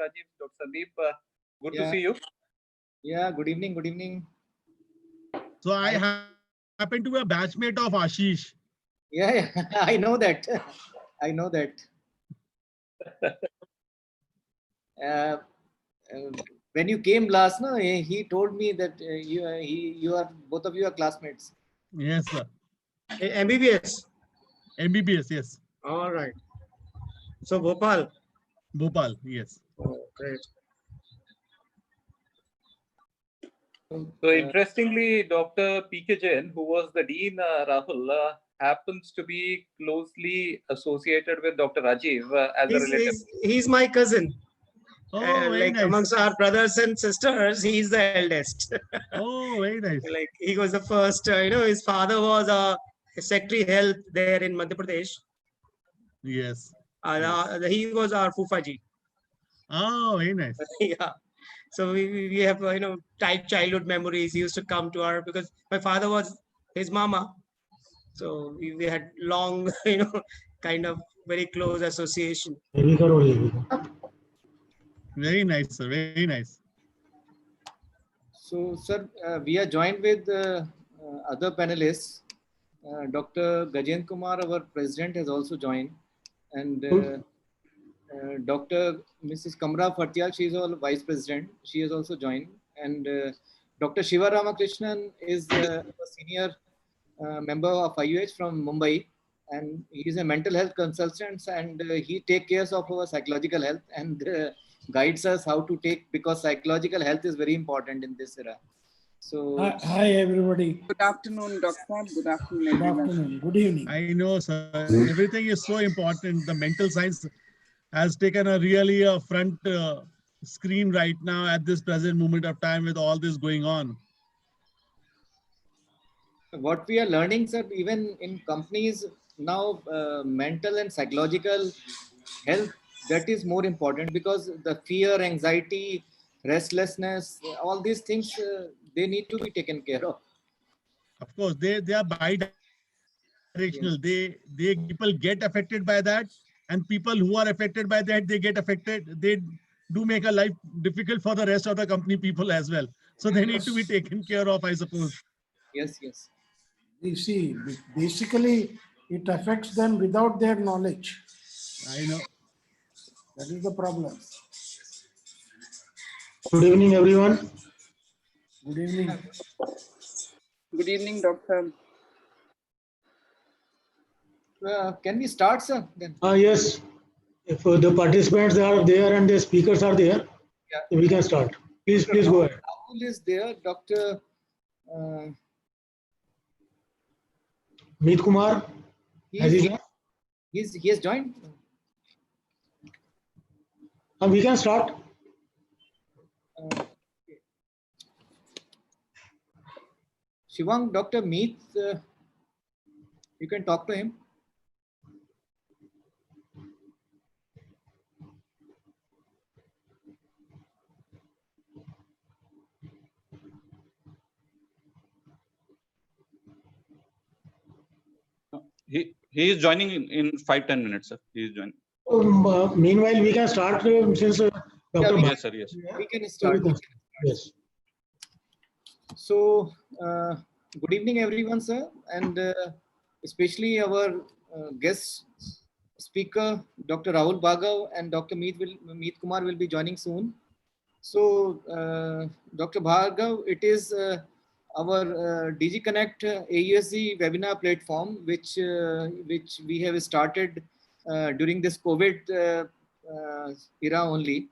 Rajiv, Dr. Sandeep, good to Yeah. see you. Yeah, good evening, good evening. So I happen to be a batchmate of Ashish. Yeah, I know that. I know that. Uh, when you came last, no, he told me that you are both of you are classmates. Yes, sir. MBBS. MBBS, yes. All right. So Bhopal. Bhopal, yes. Oh, great. So interestingly, Dr. P.K. Jain, who was the Dean, Rahul, happens to be closely associated with Dr. Rajiv as a relative. He's my cousin. Oh, very Like nice. amongst our brothers and sisters, he's the eldest. Oh, very nice. Like he was the first, his father was a secretary health there in Madhya Pradesh. Yes. He was our Fufaji. Oh, very nice. Yeah. So we have, tight childhood memories. He used to come to our, because my father was his mama. So we had long, kind of very close association. Very nice, sir. Very nice. So, sir, we are joined with other panelists. Dr. Gajen Kumar, our president, has also joined, and Dr. Mrs. Kamra Fatiyal, she is our vice president. She has also joined, and Dr. Shiva Ramakrishnan is a senior member of IUH from Mumbai, and he is a mental health consultant, and he takes care of our psychological health and guides us how to take, because psychological health is very important in this era. So hi everybody. Good afternoon, Doctor. Good afternoon, Good everyone. afternoon. Good evening. I know, sir. Everything is so important. The mental science has taken a really front screen right now at this present moment of time with all this going on. what we are learning, sir, even in companies now, mental and psychological health, that is more important, because the fear, anxiety, restlessness, all these things, they need to be taken care of. Of course, they are bi-directional. Yes. They people get affected by that, and people who are affected by that, they get affected. They do make a life difficult for the rest of the company people as well. So they need to be taken care of, I suppose. Yes, yes. You see, basically, it affects them without their knowledge. I know. That is the problem. Good evening, everyone. Good evening. Good evening, Doctor. Can we start, sir? Then. Yes, if the participants are there and the speakers are there, Yeah. we can start. Please go ahead. Rahul is there. Dr. Meet Kumar, has he joined? He has joined. We can start. Shivang, Dr. Meet, you can talk to him. He is joining in 5-10 minutes, sir. He is joining. Meanwhile, we can start since Dr. Yes, sir. Yes. We can start. Yes. So, good evening, everyone, sir, and especially our guest speaker, Dr. Rahul Bhargav, and Dr. Meet Kumar will be joining soon. So, Dr. Bhargav, it is our DigiConnect AEOHD webinar platform, which we have started during this COVID era only,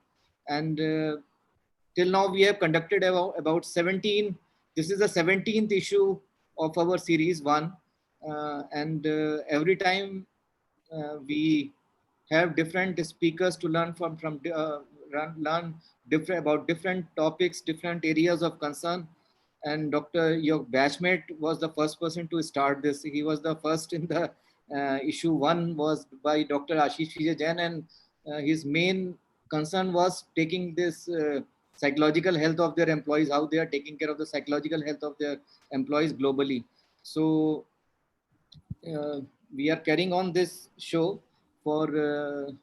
and till now we have conducted about 17. This is the 17th issue of our series 1, and every time we have different speakers to learn learn different about different topics, different areas of concern. And Dr. Your batchmate was the first person to start this. He was the first in the issue 1 was by Dr. Ashish Jain, and his main concern was taking this psychological health of their employees, how they are taking care of the psychological health of their employees globally. So we are carrying on this show for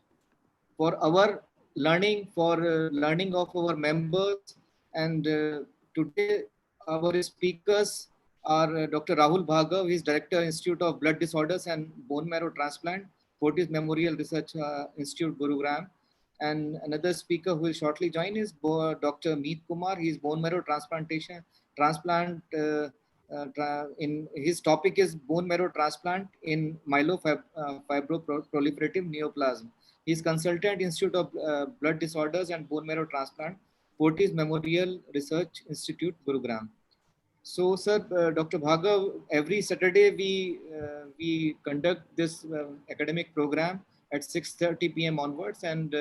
our learning of our members. And today our speakers are Dr. Rahul Bhargav, he is Director, Institute of Blood Disorders and Bone Marrow Transplant, Fortis Memorial Research Institute, Gurugram. And another speaker who will shortly join is Dr. Meet Kumar. He is bone marrow transplant. In his topic is bone marrow transplant in myelofibroproliferative neoplasm. He is consultant, Institute of Blood Disorders and Bone Marrow Transplant, Fortis Memorial Research Institute, Gurugram. So, sir, Dr. Bhargav, every Saturday we conduct this academic program at 6:30 p.m. onwards, and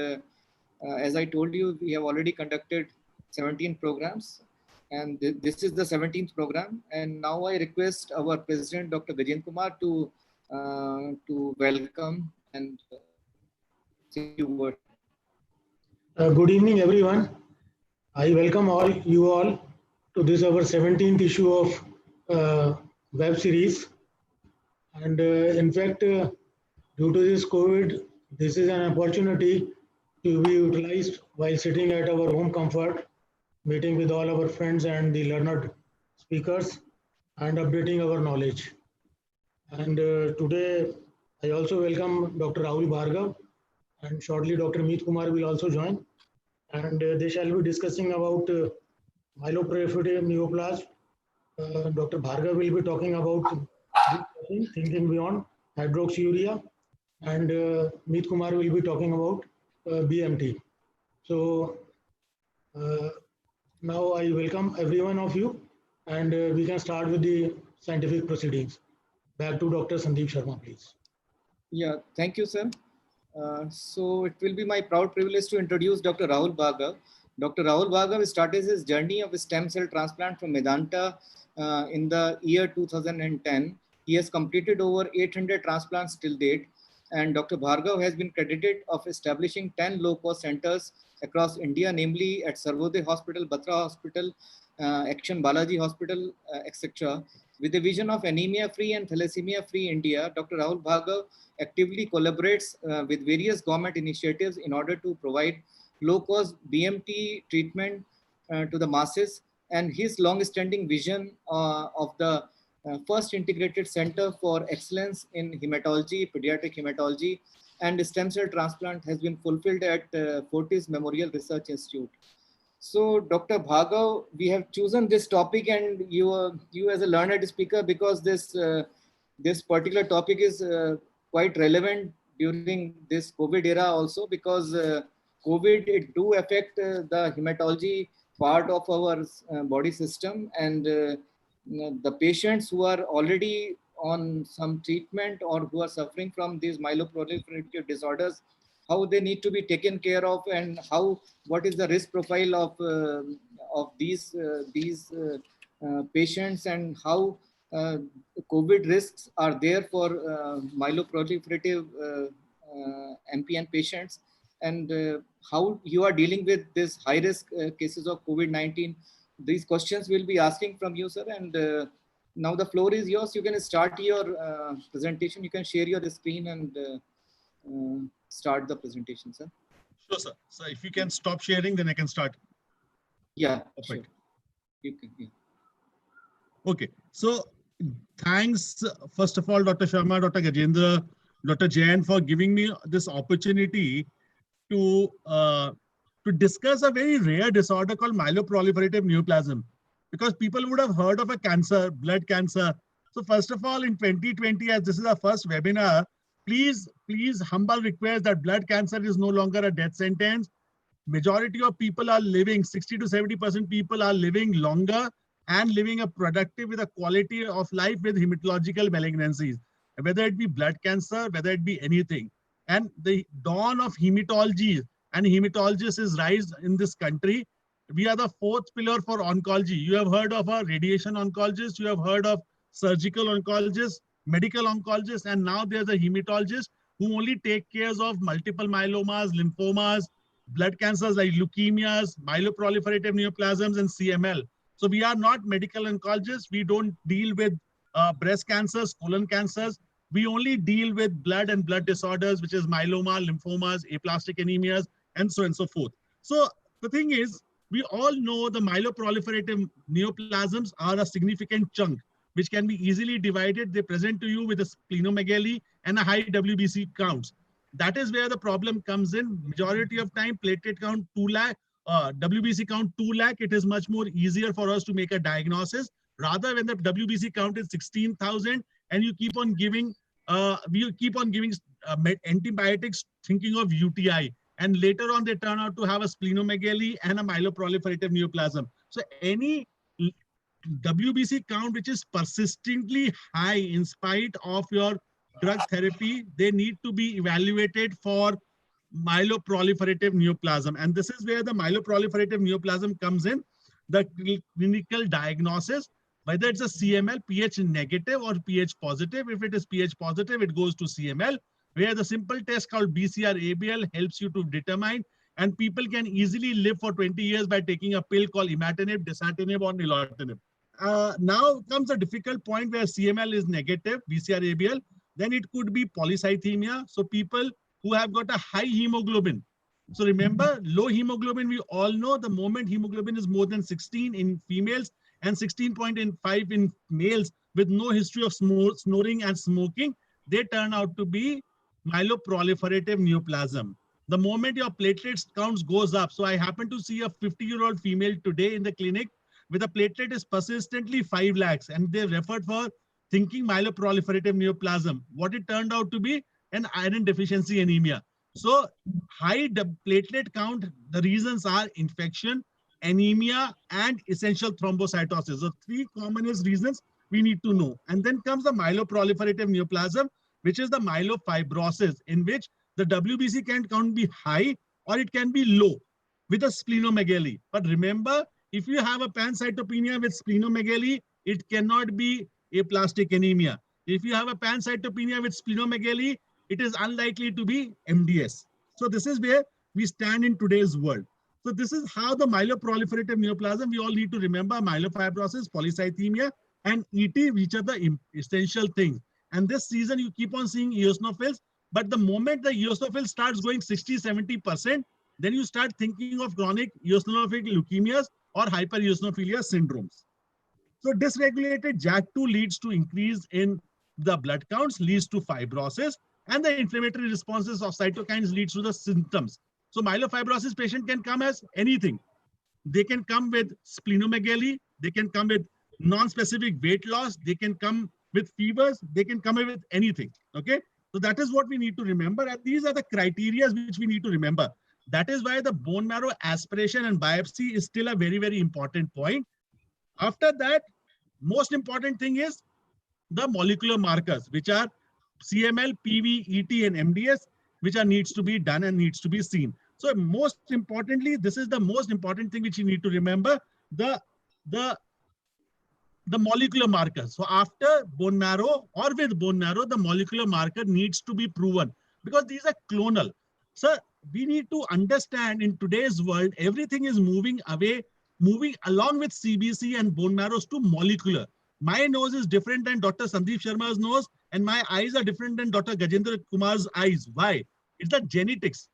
as I told you, we have already conducted 17 programs, and this is the 17th program. And now I request our President, Dr. Gajendra Kumar, to welcome and say a few words. Good evening, everyone. I welcome you all to this our 17th issue of web series. And in fact, due to this COVID, this is an opportunity to be utilized while sitting at our home comfort, meeting with all our friends and the learned speakers and updating our knowledge. And today, I also welcome Dr. Rahul Bhargav, and shortly Dr. Meet Kumar will also join. And they shall be discussing about myeloproliferative neoplasm. Dr. Bhargav will be talking about thinking beyond hydroxyurea, and Meet Kumar will be talking about BMT. So now I welcome every one of you, and we can start with the scientific proceedings. Back to Dr. Sandeep Sharma, please. Yeah, thank you, sir. So it will be my proud privilege to introduce Dr. Rahul Bhargav. Dr. Rahul Bhargav started his journey of stem cell transplant from Medanta in the year 2010. He has completed over 800 transplants till date, and Dr. Bhargav has been credited of establishing 10 low-cost centers across India, namely at Sarvodaya Hospital, Batra Hospital, Action Balaji Hospital, etc. With the vision of anemia-free and thalassemia-free India, Dr. Rahul Bhargav actively collaborates with various government initiatives in order to provide low-cost BMT treatment to the masses. And his long-standing vision of the first integrated center for excellence in hematology, pediatric hematology, and stem cell transplant has been fulfilled at Fortis Memorial Research Institute. So, Dr. Bhargav, we have chosen this topic, and you as a learned speaker, because this particular topic is quite relevant during this COVID era also, because COVID, it do affect the hematology part of our body system, and the patients who are already on some treatment or who are suffering from these myeloproliferative disorders, how they need to be taken care of, and what is the risk profile of these patients, and how COVID risks are there for myeloproliferative MPN patients, and how you are dealing with this high risk cases of COVID-19. These questions we'll be asking from you, sir. And now the floor is yours. You can start your presentation. You can share your screen and start the presentation, sir. Sure, sir. So if you can stop sharing, then I can start. Yeah, perfect. sure. You can, yeah. Okay. So thanks, first of all, Dr. Sharma, Dr. Gajendra, Dr. Jain, for giving me this opportunity to discuss a very rare disorder called myeloproliferative neoplasm, because people would have heard of a cancer, blood cancer. So first of all, in 2020, as this is our first webinar, please humble request that blood cancer is no longer a death sentence. Majority of people are living, 60 to 70% people are living longer and living a productive with a quality of life with hematological malignancies, whether it be blood cancer, whether it be anything. And the dawn of hematology and hematologists is rise in this country. We are the fourth pillar for oncology. You have heard of a radiation oncologist, you have heard of surgical oncologist, medical oncologist, and now there's a hematologist who only take care of multiple myelomas, lymphomas, blood cancers like leukemias, myeloproliferative neoplasms, and CML. So we are not medical oncologists. We don't deal with breast cancers, colon cancers. We only deal with blood and blood disorders, which is myeloma, lymphomas, aplastic anemias, and so forth. So the thing is, we all know the myeloproliferative neoplasms are a significant chunk which can be easily divided. They present to you with a splenomegaly and a high WBC counts. That is where the problem comes in. Majority of time, platelet count 2 lakh, WBC count 2 lakh, it is much more easier for us to make a diagnosis. Rather, when the WBC count is 16,000 and you keep on giving antibiotics thinking of UTI, and later on they turn out to have a splenomegaly and a myeloproliferative neoplasm. So any WBC count which is persistently high in spite of your drug therapy, they need to be evaluated for myeloproliferative neoplasm. And this is where the myeloproliferative neoplasm comes in, the clinical diagnosis, whether it's a CML, pH negative or pH positive. If it is pH positive, it goes to CML, where the simple test called BCR-ABL helps you to determine, and people can easily live for 20 years by taking a pill called imatinib, dasatinib, or nilotinib. Now comes a difficult point where CML is negative, BCR-ABL, then it could be polycythemia. So people who have got a high hemoglobin. So remember, low hemoglobin, we all know the moment hemoglobin is more than 16 in females and 16.5 in males with no history of snoring and smoking, they turn out to be myeloproliferative neoplasm. The moment your platelets counts goes up. So I happen to see a 50-year-old female today in the clinic with a platelet is persistently 5 lakhs, and they referred for thinking myeloproliferative neoplasm. What it turned out to be an iron deficiency anemia. So high platelet count, the reasons are infection, anemia, and essential thrombocytosis. So 3 commonest reasons we need to know. And then comes the myeloproliferative neoplasm, which is the myelofibrosis, in which the WBC can be high or it can be low with a splenomegaly. But remember, if you have a pancytopenia with splenomegaly, it cannot be aplastic anemia. If you have a pancytopenia with splenomegaly, it is unlikely to be MDS. So this is where we stand in today's world. So this is how the myeloproliferative neoplasm, we all need to remember myelofibrosis, polycythemia, and ET, which are the essential things. And this season, you keep on seeing eosinophils, but the moment the eosinophil starts going 60-70%, then you start thinking of chronic eosinophilic leukemias or hypereosinophilia syndromes. So dysregulated JAK2 leads to increase in the blood counts, leads to fibrosis, and the inflammatory responses of cytokines leads to the symptoms. So myelofibrosis patient can come as anything. They can come with splenomegaly, they can come with non-specific weight loss, they can come with fevers, they can come with anything, okay? So that is what we need to remember, and these are the criteria which we need to remember. That is why the bone marrow aspiration and biopsy is still a very, very important point. After that, most important thing is the molecular markers, which are CML, PV, ET, and MDS, which are needs to be done and needs to be seen. So most importantly, this is the most important thing which you need to remember, the molecular markers. So after bone marrow or with bone marrow, the molecular marker needs to be proven because these are clonal. So we need to understand in today's world, everything is moving away, moving along with CBC and bone marrows to molecular. My nose is different than Dr. Sandeep Sharma's nose, and my eyes are different than Dr. Gajendra Kumar's eyes. Why? It's the genetics.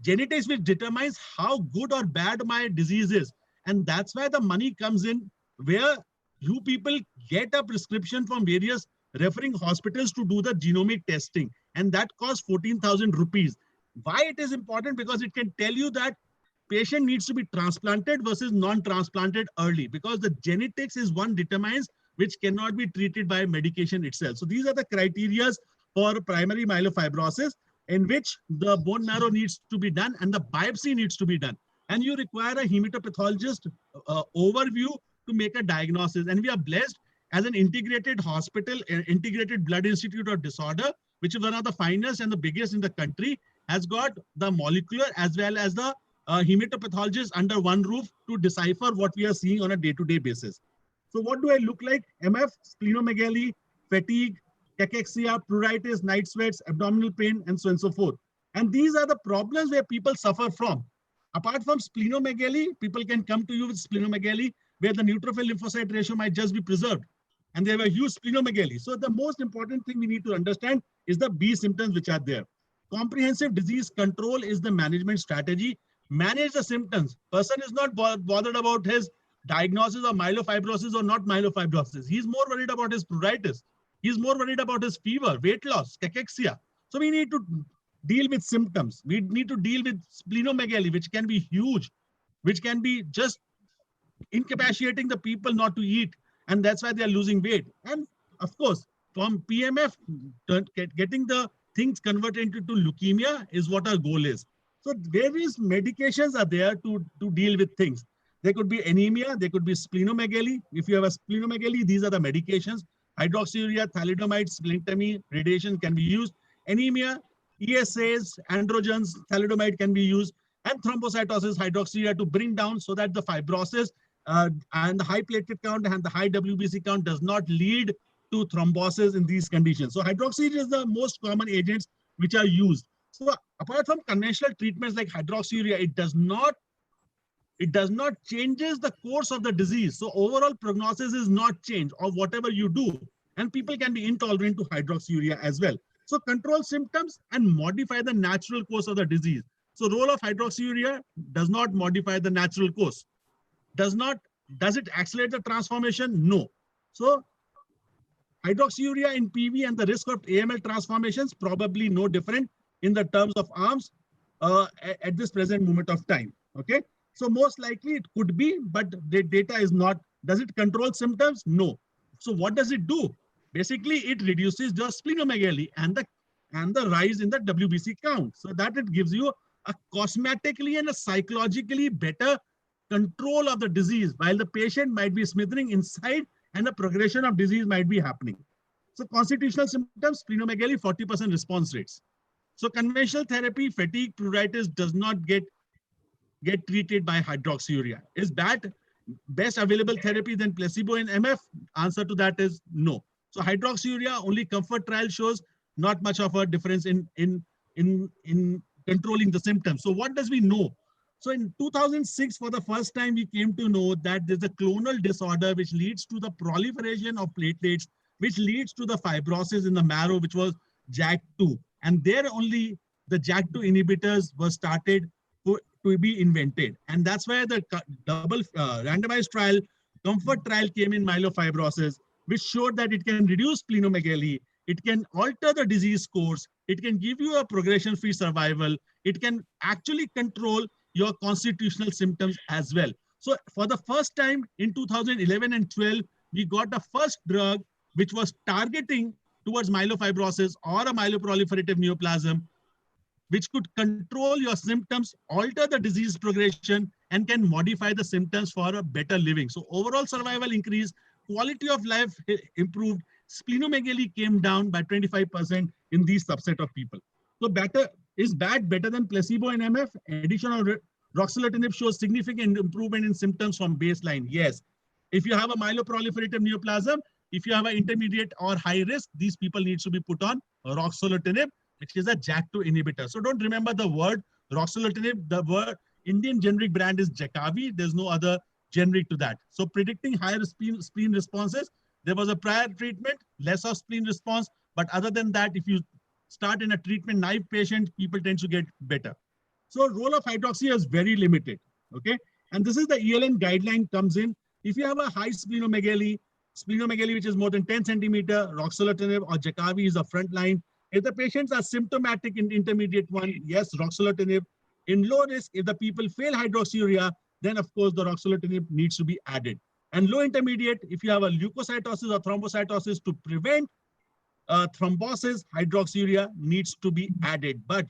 Genetics which determines how good or bad my disease is. And that's why the money comes in, where you people get a prescription from various referring hospitals to do the genomic testing. And that costs 14,000 rupees. Why it is important? Because it can tell you that patient needs to be transplanted versus non-transplanted early, because the genetics is one determines which cannot be treated by medication itself. So these are the criteria for primary myelofibrosis, in which the bone marrow needs to be done and the biopsy needs to be done. And you require a hematopathologist overview to make a diagnosis. And we are blessed as an integrated hospital, integrated blood institute of disorder, which is one of the finest and the biggest in the country, has got the molecular as well as the hematopathologist under one roof to decipher what we are seeing on a day-to-day basis. So what do I look like? MF, splenomegaly, fatigue, cachexia, pruritus, night sweats, abdominal pain, and so on and so forth. And these are the problems where people suffer from. Apart from splenomegaly, people can come to you with splenomegaly, where the neutrophil lymphocyte ratio might just be preserved. And they have a huge splenomegaly. So the most important thing we need to understand is the B symptoms which are there. comprehensive disease control is the management strategy. Manage the symptoms. Person is not bothered about his diagnosis of myelofibrosis or not myelofibrosis. He's more worried about his pruritus. He's more worried about his fever, weight loss, cachexia. So we need to deal with symptoms. We need to deal with splenomegaly, which can be huge, which can be just incapacitating the people not to eat. And that's why they're losing weight. And of course, from PMF, getting the things converted into leukemia is what our goal is. So various medications are there to deal with things. There could be anemia, there could be splenomegaly. If you have a splenomegaly, these are the medications. Hydroxyurea, thalidomide, splenectomy, radiation can be used. Anemia, ESAs, androgens, thalidomide can be used. And thrombocytosis, hydroxyurea to bring down so that the fibrosis and the high platelet count and the high WBC count does not lead to thrombosis in these conditions. So hydroxyurea is the most common agents which are used. So apart from conventional treatments like hydroxyurea, it does not changes the course of the disease. So overall prognosis is not changed of whatever you do. And people can be intolerant to hydroxyurea as well. So control symptoms and modify the natural course of the disease. So role of hydroxyurea does not modify the natural course. Does it accelerate the transformation? No. So hydroxyurea in PV and the risk of AML transformations probably no different in the terms of arms at this present moment of time. Okay. So most likely it could be, but the data is not. Does it control symptoms? No. So what does it do? Basically, it reduces the splenomegaly and the rise in the WBC count. So that it gives you a cosmetically and a psychologically better control of the disease, while the patient might be smithering inside and the progression of disease might be happening. So constitutional symptoms, splenomegaly, 40% response rates. So conventional therapy, fatigue, pruritus does not get treated by hydroxyurea. Is that best available therapy than placebo in MF? Answer to that is no. So hydroxyurea, only comfort trial shows not much of a difference in controlling the symptoms. So what does we know? So in 2006, for the first time, we came to know that there's a clonal disorder which leads to the proliferation of platelets, which leads to the fibrosis in the marrow, which was JAK2. And there only the JAK2 inhibitors were started to be invented. And that's why the double randomized trial, comfort trial came in myelofibrosis, which showed that it can reduce splenomegaly, it can alter the disease course, it can give you a progression-free survival, it can actually control your constitutional symptoms as well. So for the first time in 2011 and 12, we got the first drug which was targeting towards myelofibrosis or a myeloproliferative neoplasm, which could control your symptoms, alter the disease progression, and can modify the symptoms for a better living. So overall survival increased, quality of life improved, splenomegaly came down by 25% in these subset of people. So better than placebo in MF? Addition of ruxolitinib shows significant improvement in symptoms from baseline. Yes. If you have a myeloproliferative neoplasm, if you have an intermediate or high risk, these people need to be put on ruxolitinib, which is a JAK2 inhibitor. So don't remember the word ruxolitinib. The word Indian generic brand is Jakavi. There's no other generic to that. So predicting higher spleen responses, there was a prior treatment, less of spleen response. But other than that, if you start in a treatment naive patient, people tend to get better. So role of hydroxy is very limited. Okay. And this is the ELN guideline comes in. If you have a high splenomegaly, which is more than 10 centimeter, ruxolitinib or Jakavi is a front line. If the patients are symptomatic in intermediate one, yes, ruxolitinib. In low risk, if the people fail hydroxyurea, then of course the ruxolitinib needs to be added. And low intermediate, if you have a leukocytosis or thrombocytosis to prevent thrombosis, hydroxyurea needs to be added. But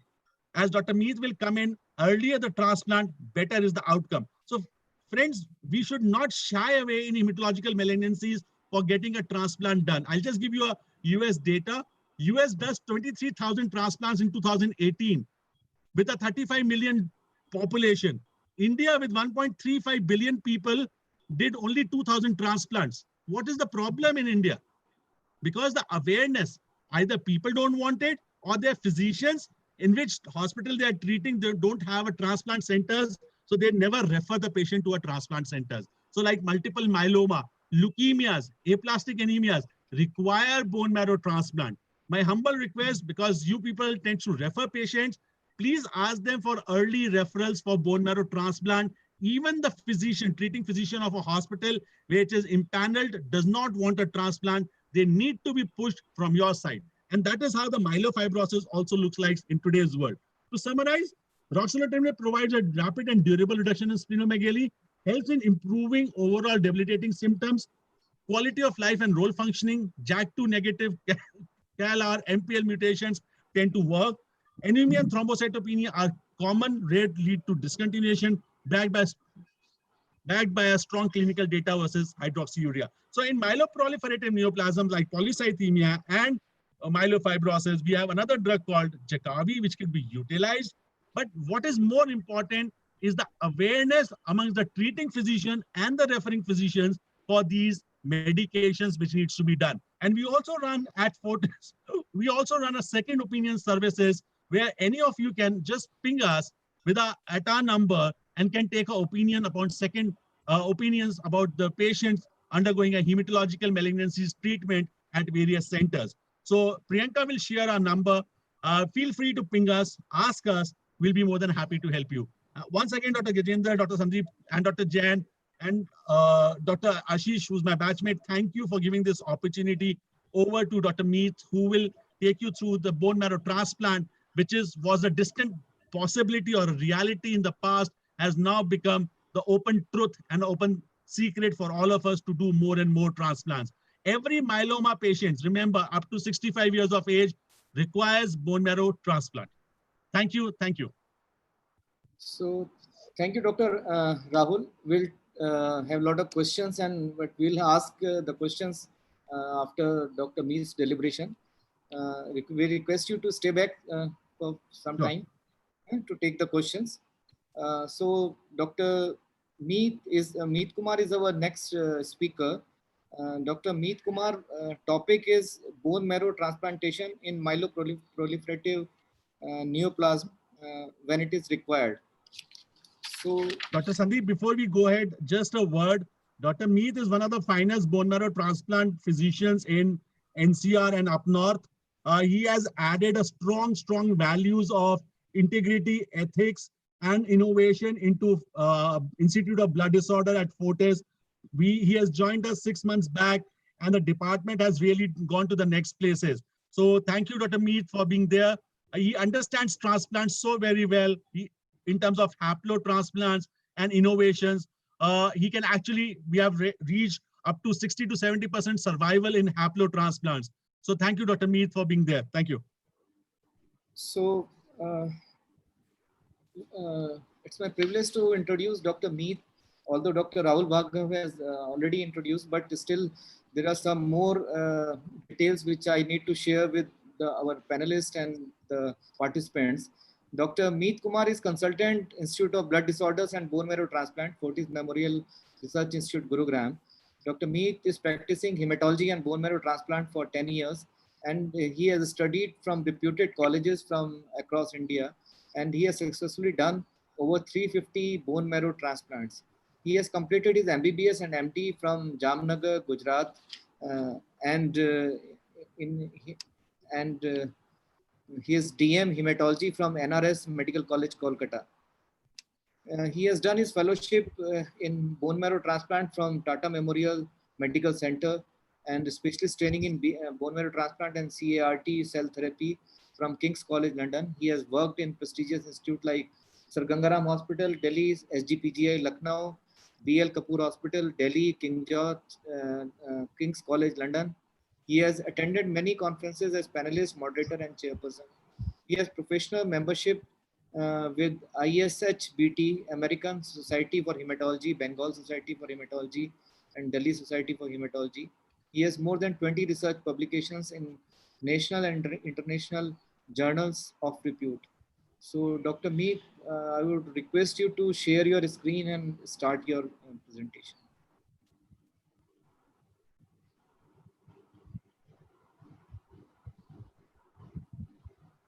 as Dr. Mead will come in, earlier the transplant, better is the outcome. So friends, we should not shy away in hematological malignancies for getting a transplant done. I'll just give you a US data. US does 23,000 transplants in 2018 with a 35 million population. India with 1.35 billion people did only 2,000 transplants. What is the problem in India? Because the awareness, either people don't want it or their physicians in which hospital they are treating, they don't have a transplant centers. So they never refer the patient to a transplant centers. So like multiple myeloma, leukemias, aplastic anemias require bone marrow transplant. My humble request, because you people tend to refer patients, please ask them for early referrals for bone marrow transplant. Even the physician, treating physician of a hospital which is impaneled does not want a transplant. They need to be pushed from your side. And that is how the myelofibrosis also looks like in today's world. To summarize, ruxolitinib provides a rapid and durable reduction in splenomegaly, helps in improving overall debilitating symptoms, quality of life and role functioning. JAK2 negative, CALR, MPL mutations tend to work. Anemia and thrombocytopenia are common, rare, lead to discontinuation, backed by a strong clinical data versus hydroxyurea. So in myeloproliferative neoplasms like polycythemia and myelofibrosis, we have another drug called Jakavi, which can be utilized. But what is more important is the awareness amongst the treating physician and the referring physicians for these medications which needs to be done. And we also run at Fortis, we also run a second opinion services where any of you can just ping us with at our number and can take an opinion upon second opinions about the patients undergoing a hematological malignancies treatment at various centers. So Priyanka will share our number. Feel free to ping us, ask us. We'll be more than happy to help you. Once again, Dr. Gajendra, Dr. Sandeep, and Dr. Jain, and Dr. Ashish, who's my batchmate, thank you for giving this opportunity. Over to Dr. Meet, who will take you through the bone marrow transplant, which was a distant possibility or a reality in the past, has now become the open truth and open secret for all of us to do more and more transplants. Every myeloma patient, remember, up to 65 years of age, requires bone marrow transplant. Thank you. Thank you. So thank you, Dr. Rahul. We'll have a lot of questions, but we'll ask the questions after Dr. Meet's deliberation. We request you to stay back for some time to take the questions. So Dr. Meet Kumar is our next speaker. Dr. Meet Kumar, topic is bone marrow transplantation in myeloproliferative neoplasm when it is required. So, Dr. Sandeep, before we go ahead, just a word. Dr. Meet is one of the finest bone marrow transplant physicians in NCR and up north. He has added a strong values of integrity, ethics, and innovation into Institute of Blood Disorder at Fortis. He has joined us 6 months back, and the department has really gone to the next places. So thank you, Dr. Meet, for being there. He understands transplants so very well. In terms of haplo transplants and innovations, he can actually, we have reached up to 60 to 70% survival in haplo transplants. So thank you, Dr. Meet, for being there. Thank you. So it's my privilege to introduce Dr. Meet, although Dr. Rahul Bhargav has already introduced, but still there are some more details which I need to share with our panelists and the participants. Dr. Meet Kumar is consultant, Institute of Blood Disorders and Bone Marrow Transplant, Fortis Memorial Research Institute, Gurugram. Dr. Meet is practicing hematology and bone marrow transplant for 10 years, and he has studied from reputed colleges from across India, and he has successfully done over 350 bone marrow transplants. He has completed his MBBS and MD from Jamnagar, Gujarat, he is DM Hematology from NRS Medical College, Kolkata. He has done his fellowship in bone marrow transplant from Tata Memorial Medical Center and specialist training in bone marrow transplant and CART cell therapy from King's College, London. He has worked in prestigious institutes like Sir Gangaram Hospital, Delhi, SGPGI, Lucknow, BL Kapoor Hospital, Delhi, King George, King's College, London. He has attended many conferences as panelist, moderator, and chairperson. He has professional membership with ISHBT, American Society for Hematology, Bengal Society for Hematology, and Delhi Society for Hematology. He has more than 20 research publications in national and international journals of repute. So, Dr. Meet, I would request you to share your screen and start your presentation.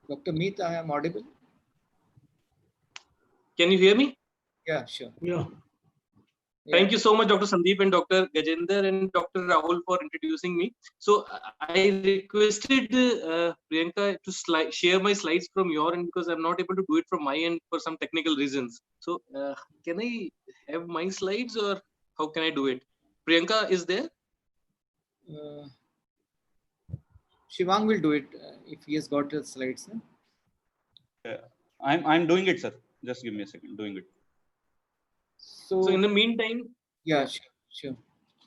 Dr. Meet, I am audible. Can you hear me? Yeah, sure. Yeah. Thank you so much, Dr. Sandeep and Dr. Gajendra and Dr. Rahul for introducing me. So I requested Priyanka to share my slides from your end because I'm not able to do it from my end for some technical reasons. So can I have my slides or how can I do it? Priyanka is there? Shivang will do it if he has got the slides. I'm doing it, sir. Just give me a second. Doing it. So in the meantime, sure.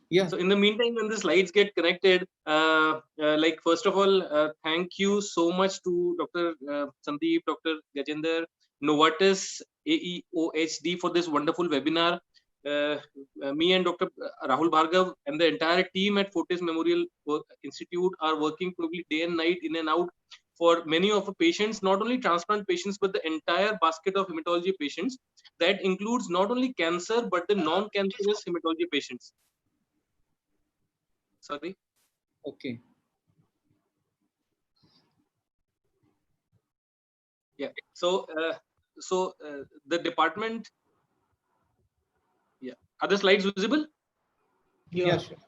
Yeah. So in the meantime, when the slides get connected, like first of all, thank you so much to Dr. Sandeep, Dr. Gajendra, Novartis, AEOHD for this wonderful webinar. Me and Dr. Rahul Bhargav and the entire team at Fortis Memorial Institute are working probably day and night, in and out, for many of the patients, not only transplant patients, but the entire basket of hematology patients. That includes not only cancer, but the non-cancerous hematology patients. Sorry. Okay. Yeah. So, the department. Yeah. Are the slides visible? Yeah. Sure.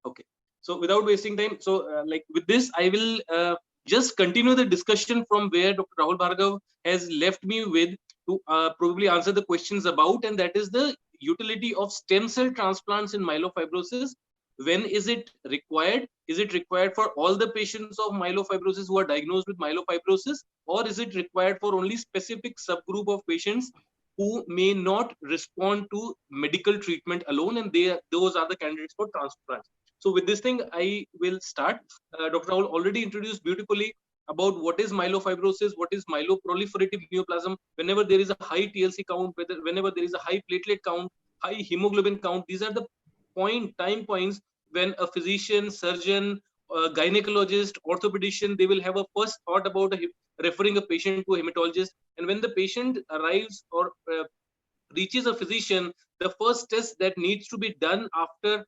Okay. So, without wasting time, so like with this, I will just continue the discussion from where Dr. Rahul Bhargav has left me with to probably answer the questions about, and that is the utility of stem cell transplants in myelofibrosis. When is it required? Is it required for all the patients of myelofibrosis who are diagnosed with myelofibrosis, or is it required for only specific subgroup of patients who may not respond to medical treatment alone, and those are the candidates for transplant? So with this thing, I will start. Dr. Rahul already introduced beautifully about what is myelofibrosis, what is myeloproliferative neoplasm. Whenever there is a high TLC count, whenever there is a high platelet count, high hemoglobin count, these are the time points when a physician, surgeon, gynecologist, orthopedician, they will have a first thought about referring a patient to a hematologist. And when the patient arrives or reaches a physician, the first test that needs to be done after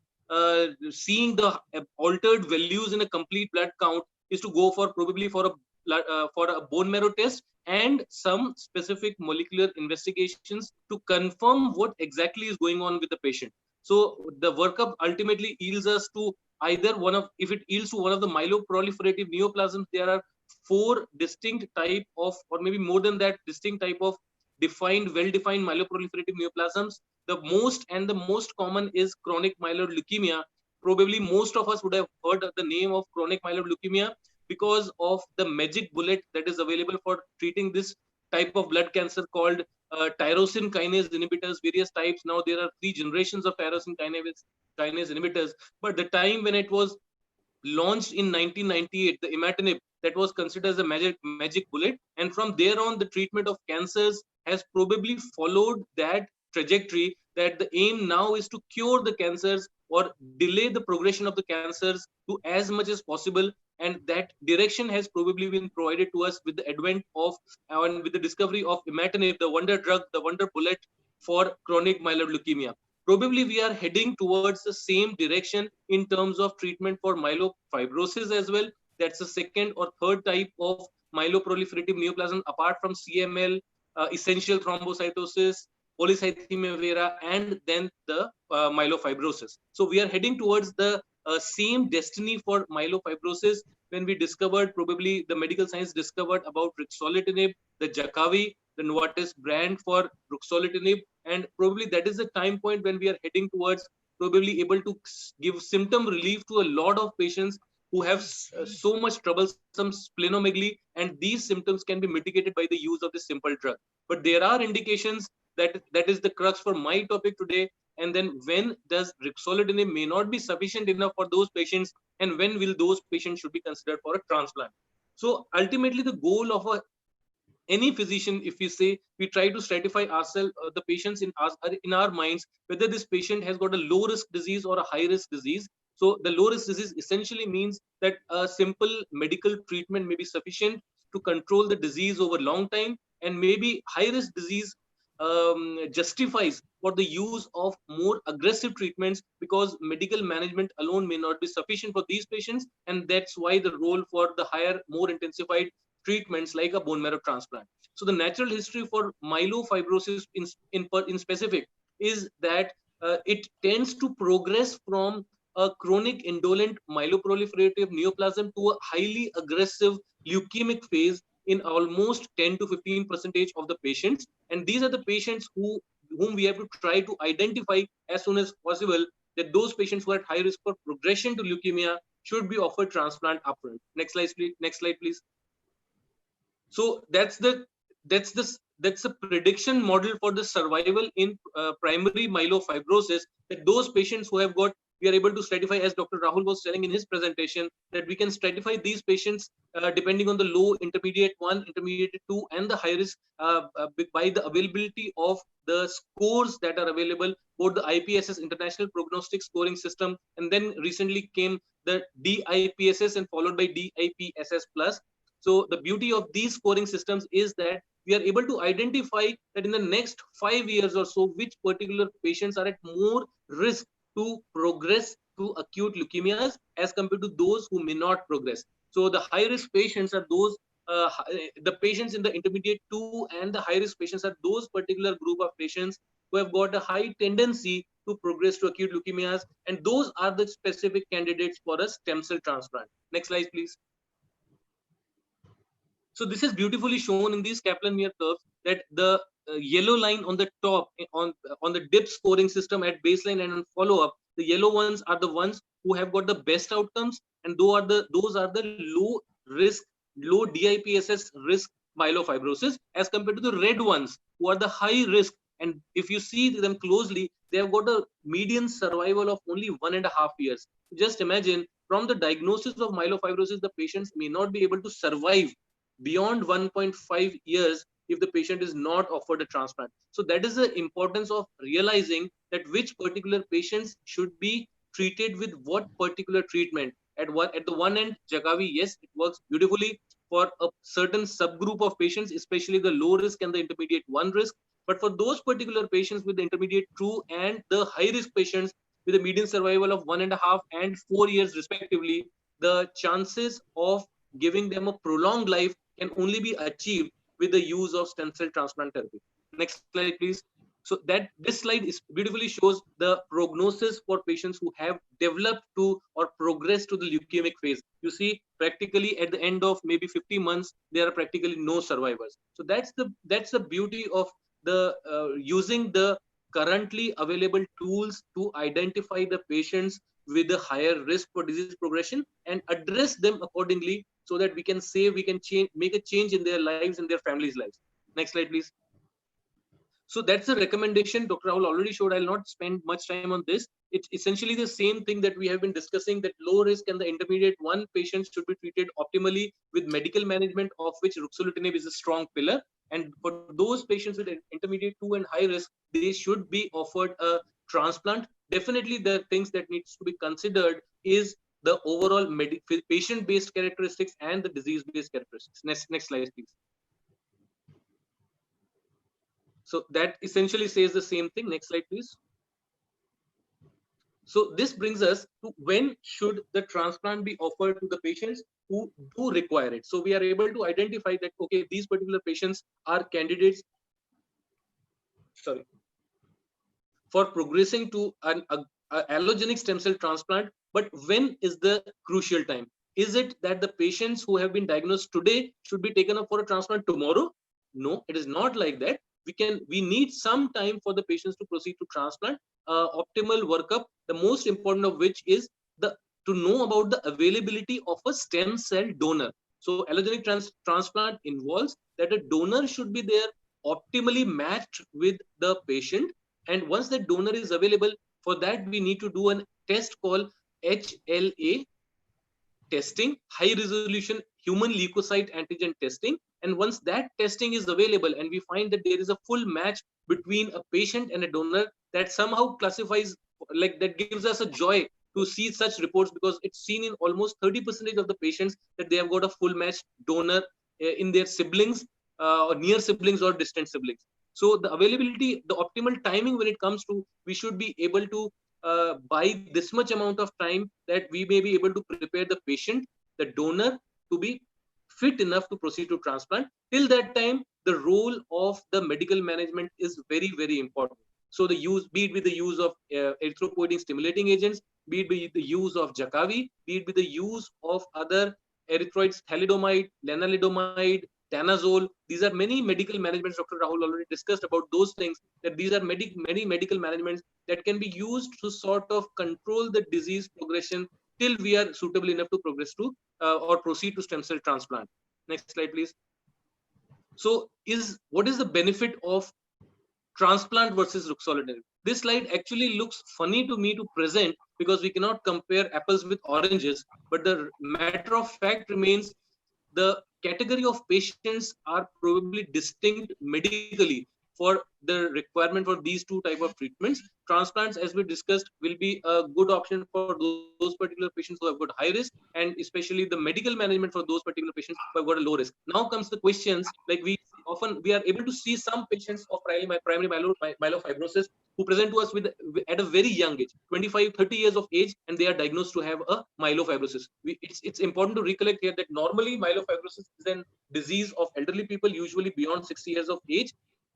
seeing the altered values in a complete blood count is to go for probably for a bone marrow test and some specific molecular investigations to confirm what exactly is going on with the patient. So the workup ultimately yields us to either if it yields to one of the myeloproliferative neoplasms, there are 4 distinct type of, or maybe more than that, distinct type of well-defined myeloproliferative neoplasms. The most common is chronic myeloid leukemia. Probably most of us would have heard the name of chronic myeloid leukemia because of the magic bullet that is available for treating this type of blood cancer called tyrosine kinase inhibitors, various types. Now there are 3 generations of tyrosine kinase inhibitors. But the time when it was launched in 1998, the imatinib, that was considered as a magic bullet, and from there on the treatment of cancers has probably followed that trajectory, that the aim now is to cure the cancers or delay the progression of the cancers to as much as possible. And that direction has probably been provided to us with the advent of and with the discovery of imatinib, the wonder drug, the wonder bullet for chronic myeloid leukemia. Probably we are heading towards the same direction in terms of treatment for myelofibrosis as well. That's the second or third type of myeloproliferative neoplasm apart from CML, essential thrombocytosis, polycythemia vera, and then the myelofibrosis. So we are heading towards the same destiny for myelofibrosis when we discovered, probably the medical science discovered about ruxolitinib, the Jakavi, the Novartis brand for ruxolitinib, and probably that is the time point when we are heading towards probably able to give symptom relief to a lot of patients who have so much troublesome splenomegaly, and these symptoms can be mitigated by the use of this simple drug. But there are indications that is the crux for my topic today. And then when does ruxolitinib may not be sufficient enough for those patients, and when will those patients should be considered for a transplant? So ultimately the goal of any physician, if we say, we try to stratify ourselves, the patients in our minds, whether this patient has got a low risk disease or a high risk disease. So the low risk disease essentially means that a simple medical treatment may be sufficient to control the disease over long time, and maybe high risk disease justifies for the use of more aggressive treatments because medical management alone may not be sufficient for these patients, and that's why the role for the higher, more intensified treatments like a bone marrow transplant. So the natural history for myelofibrosis in specific is that it tends to progress from a chronic indolent myeloproliferative neoplasm to a highly aggressive leukemic phase in almost 10 to 15% of the patients. And these are the patients whom we have to try to identify as soon as possible, that those patients who are at high risk for progression to leukemia should be offered transplant upfront. Next slide, please. Next slide, please. So that's the prediction model for the survival in primary myelofibrosis, that those patients who have got, we are able to stratify, as Dr. Rahul was telling in his presentation, that we can stratify these patients depending on the low, intermediate 1, intermediate 2, and the high risk by the availability of the scores that are available, both the IPSS, International Prognostic Scoring System, and then recently came the DIPSS and followed by DIPSS plus. So the beauty of these scoring systems is that we are able to identify that in the next 5 years or so, which particular patients are at more risk to progress to acute leukemias as compared to those who may not progress. So the high risk patients are those, the patients in the intermediate 2 and the high risk patients are those particular group of patients who have got a high tendency to progress to acute leukemias, and those are the specific candidates for a stem cell transplant. Next slide, please. So this is beautifully shown in these Kaplan-Meier curves, that the yellow line on the top on the DIP scoring system at baseline and on follow-up, the yellow ones are the ones who have got the best outcomes, and those are the low risk, low DIPSS risk myelofibrosis, as compared to the red ones who are the high risk. And if you see them closely, they have got a median survival of only 1.5 years. Just imagine, from the diagnosis of myelofibrosis, the patients may not be able to survive beyond 1.5 years if the patient is not offered a transplant. So that is the importance of realizing that which particular patients should be treated with what particular treatment. At the one end, Jakavi, yes, it works beautifully for a certain subgroup of patients, especially the low risk and the intermediate 1 risk. But for those particular patients with the intermediate 2 and the high risk patients with a median survival of 1.5 and 4 years respectively, the chances of giving them a prolonged life can only be achieved with the use of stem cell transplant therapy. Next slide, please. So that this slide is beautifully shows the prognosis for patients who have developed to or progressed to the leukemic phase. You see, practically at the end of maybe 50 months, there are practically no survivors. So that's the beauty of the using the currently available tools to identify the patients with a higher risk for disease progression and address them accordingly, so that we can save, we can change, make a change in their lives and their families' lives. Next slide, please. So that's the recommendation Dr. Rahul already showed. I'll not spend much time on this. It's essentially the same thing that we have been discussing, that low risk and the intermediate 1 patients should be treated optimally with medical management, of which ruxolitinib is a strong pillar. And for those patients with intermediate 2 and high risk, they should be offered a transplant. Definitely the things that needs to be considered is the overall patient-based characteristics and the disease-based characteristics. Next slide, please. So that essentially says the same thing. Next slide, please. So this brings us to when should the transplant be offered to the patients who do require it. So we are able to identify that, okay, these particular patients are candidates, for progressing to an allogenic stem cell transplant. But when is the crucial time? Is it that the patients who have been diagnosed today should be taken up for a transplant tomorrow? No, it is not like that. We need some time for the patients to proceed to transplant. Optimal workup, the most important of which is to know about the availability of a stem cell donor. So allogenic transplant involves that a donor should be there, optimally matched with the patient. And once that donor is available, for that we need to do a test called HLA testing, high resolution human leukocyte antigen testing. And once that testing is available and we find that there is a full match between a patient and a donor, that somehow classifies, like, that gives us a joy to see such reports, because it's seen in almost 30% of the patients that they have got a full match donor in their siblings, or near siblings or distant siblings. So the availability, the optimal timing when it comes to, we should be able to by this much amount of time that we may be able to prepare the patient, the donor, to be fit enough to proceed to transplant. Till that time, the role of the medical management is very, very important. So the use, be it with the use of erythropoietin stimulating agents, be it with the use of Jakavi, be it with the use of other erythroids, thalidomide, lenalidomide, danazole. These are many medical managements. Dr. Rahul already discussed about those things, that these are many medical managements that can be used to sort of control the disease progression till we are suitable enough to progress to or proceed to stem cell transplant. Next slide, please. So what is the benefit of transplant versus ruxolitinib? This slide actually looks funny to me to present because we cannot compare apples with oranges, but the matter of fact remains the category of patients are probably distinct medically for the requirement for these two type of treatments. Transplants, as we discussed, will be a good option for those particular patients who have got high risk, and especially the medical management for those particular patients who have got a low risk. Now comes the questions, like we are able to see some patients of primary myelofibrosis who present to us with at a very young age, 25, 30 years of age, and they are diagnosed to have a myelofibrosis. It's important to recollect here that normally myelofibrosis is a disease of elderly people, usually beyond 60 years of age.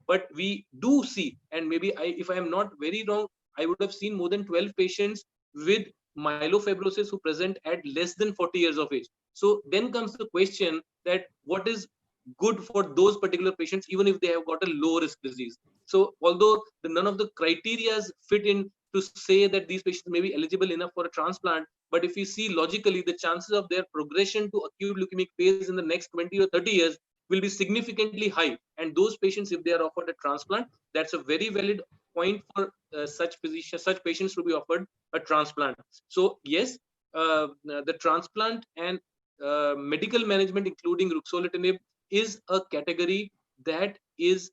But we do see, and maybe if I am not very wrong, I would have seen more than 12 patients with myelofibrosis who present at less than 40 years of age. So then comes the question that what is good for those particular patients, even if they have got a low risk disease. So although none of the criteria fit in to say that these patients may be eligible enough for a transplant, but if you see logically, the chances of their progression to acute leukemic phase in the next 20 or 30 years will be significantly high. And those patients, if they are offered a transplant, that's a very valid point for such patients to be offered a transplant. So yes, the transplant and medical management, including ruxolitinib, is a category that is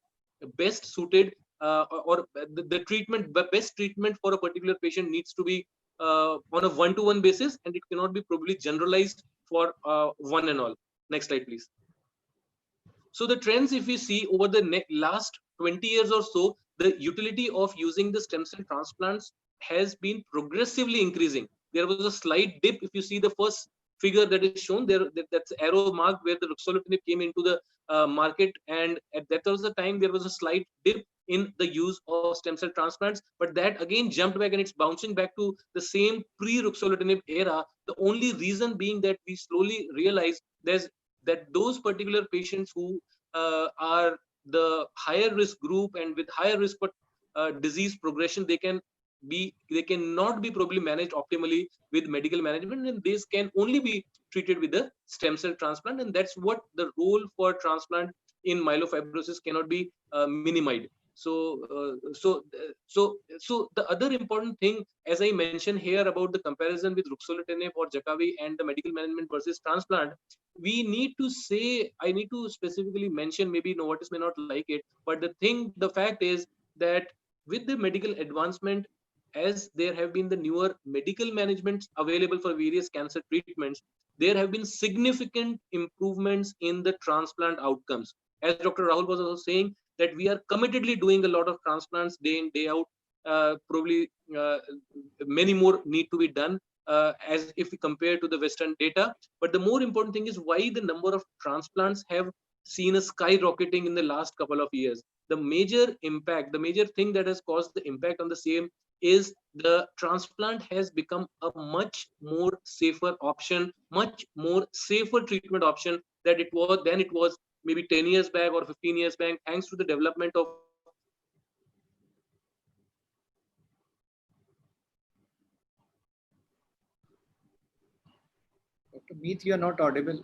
best suited, or the treatment, the best treatment for a particular patient needs to be on a one-to-one basis, and it cannot be probably generalized for one and all. Next slide, please. So the trends, if we see over the last 20 years or so, the utility of using the stem cell transplants has been progressively increasing. There was a slight dip. If you see the first figure that is shown there, that's arrow mark where the ruxolitinib came into the market, and at that was the time there was a slight dip in the use of stem cell transplants, but that again jumped back and it's bouncing back to the same pre-ruxolitinib era. The only reason being that we slowly realized that those particular patients who are the higher risk group and with higher risk for disease progression, they cannot be probably managed optimally with medical management, and this can only be treated with a stem cell transplant, and that's what the role for transplant in myelofibrosis cannot be minimized. So the other important thing, as I mentioned here about the comparison with ruxolitinib or Jakavi and the medical management versus transplant, we need to say, I need to specifically mention, maybe Novartis may not like it, but the fact is that with the medical advancement, as there have been the newer medical managements available for various cancer treatments, there have been significant improvements in the transplant outcomes. As Dr. Rahul was also saying, that we are committedly doing a lot of transplants day in, day out. Probably many more need to be done as if we compare to the Western data. But the more important thing is why the number of transplants have seen a skyrocketing in the last couple of years. The major impact, the major thing that has caused the impact on the same is the transplant has become a much more safer option, much more safer treatment option than it was maybe 10 years back or 15 years back, thanks to the development of Dr. Meet, you are not audible.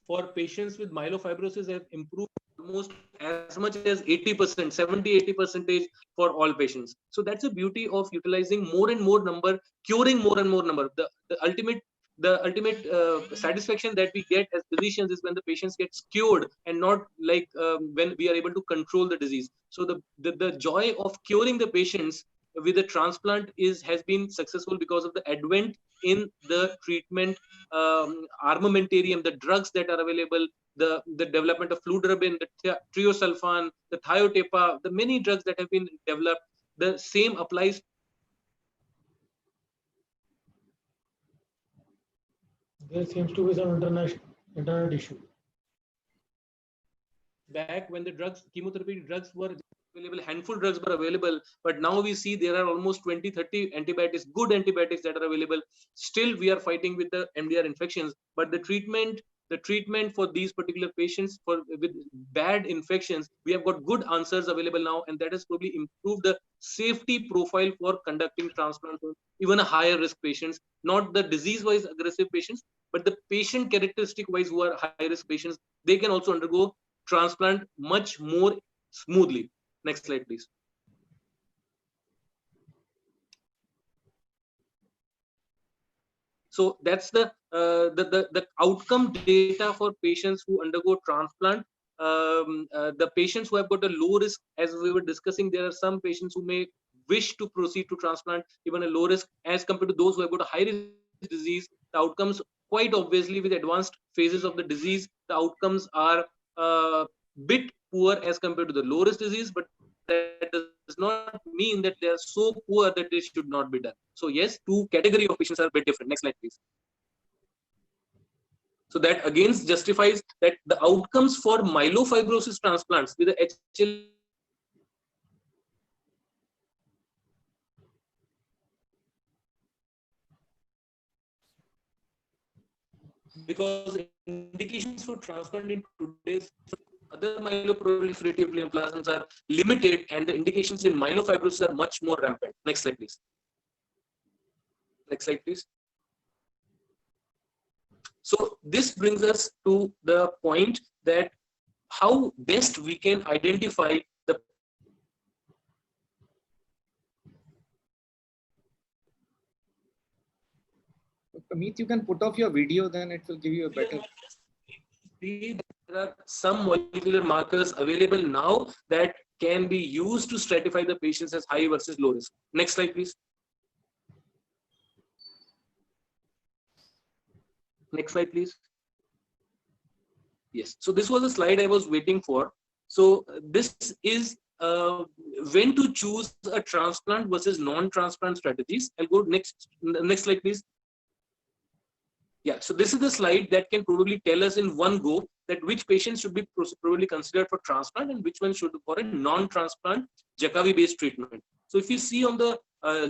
For patients with myelofibrosis have improved almost as much as 80%, 70-80% for all patients. So that's the beauty of utilizing more and more number, curing more and more number. The ultimate satisfaction that we get as physicians is when the patients get cured, and not like when we are able to control the disease. So the joy of curing the patients with a transplant has been successful because of the advent in the treatment armamentarium, the drugs that are available, the development of fludarabine, the triosulfan, the thiotepa, the many drugs that have been developed. The same applies. There seems to be some internet issue. back when the chemotherapy drugs were available, handful drugs were available, but now we see there are almost 20, 30 antibiotics, good antibiotics that are available. Still, we are fighting with the MDR infections, but the treatment for these particular patients with bad infections, we have got good answers available now, and that has probably improved the safety profile for conducting transplant for even a higher risk patients, not the disease-wise aggressive patients, but the patient characteristic-wise who are high-risk patients. They can also undergo transplant much more smoothly. Next slide, please. So that's the outcome data for patients who undergo transplant. The patients who have got a low risk, as we were discussing, there are some patients who may wish to proceed to transplant, even a low risk, as compared to those who have got a high risk disease. The outcomes, quite obviously, with advanced phases of the disease, the outcomes are bit poor as compared to the low risk disease, but that does not mean that they are so poor that they should not be done. So yes, two category of patients are a bit different. Next slide, please. So that again justifies that the outcomes for myelofibrosis transplants with the HLA because indications for transplant in today's other myeloproliferative neoplasms are limited, and the indications in myelofibrosis are much more rampant. Next slide, please. Next slide, please. So this brings us to the point that how best we can identify the Meet, you can put off your video, then it will give you a better. There are some molecular markers available now that can be used to stratify the patients as high versus low risk. Next slide, please. Next slide, please. Yes. So this was a slide I was waiting for. So this is when to choose a transplant versus non-transplant strategies. I'll go next slide, please. Yeah, so this is the slide that can probably tell us in one go that which patients should be probably considered for transplant and which one should for a non-transplant Jakavi-based treatment. So if you see on the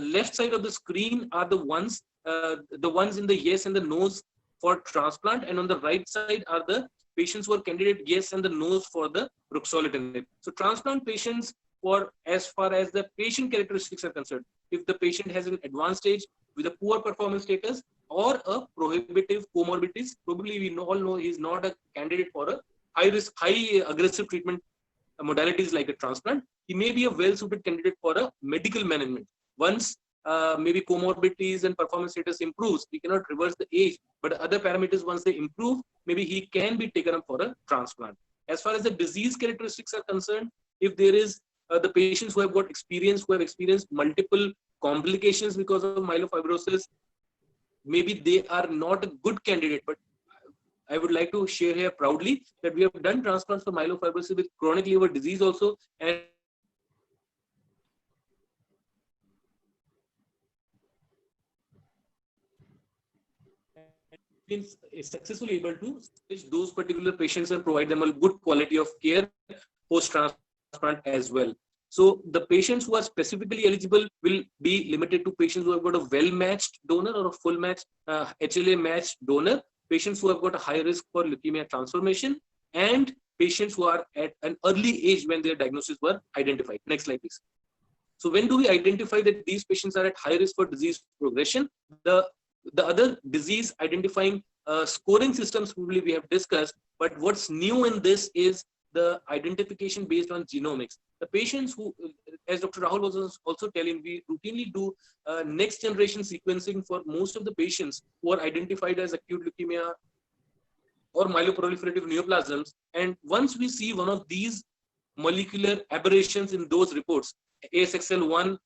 left side of the screen are the ones in the yes and the no's for transplant, and on the right side are the patients who are candidate yes and the no's for the ruxolitinib. So transplant patients, for as far as the patient characteristics are concerned, if the patient has an advanced stage with a poor performance status or a prohibitive comorbidities, probably we all know he is not a candidate for a high risk, high aggressive treatment modalities like a transplant. He may be a well-suited candidate for a medical management. Once maybe comorbidities and performance status improves, we cannot reverse the age, but other parameters, once they improve, maybe he can be taken up for a transplant. As far as the disease characteristics are concerned, if there is the patients who have got experience, who have experienced multiple complications because of myelofibrosis, maybe they are not a good candidate. But I would like to share here proudly that we have done transplants for myelofibrosis with chronic liver disease also, and been successfully able to reach those particular patients and provide them a good quality of care post-transplant as well. So the patients who are specifically eligible will be limited to patients who have got a well-matched donor or a full-matched HLA-matched donor, patients who have got a high risk for leukemia transformation, and patients who are at an early age when their diagnoses were identified. Next slide, please. So when do we identify that these patients are at high risk for disease progression? The other disease identifying scoring systems probably we have discussed, but what's new in this is the identification based on genomics. The patients who, as Dr. Rahul was also telling, we routinely do next generation sequencing for most of the patients who are identified as acute leukemia or myeloproliferative neoplasms. And once we see one of these molecular aberrations in those reports, ASXL1,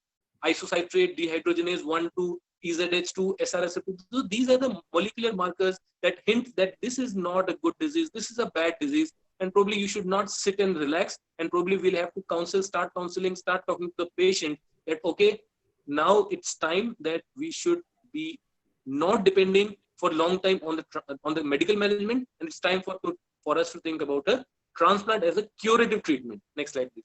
isocitrate dehydrogenase 1, 2, EZH2, SRSF2. So these are the molecular markers that hint that this is not a good disease, this is a bad disease, and probably you should not sit and relax, and probably we'll have to start counseling, start talking to the patient that, okay, now it's time that we should be not depending for a long time on the medical management, and it's time for us to think about a transplant as a curative treatment. Next slide, please.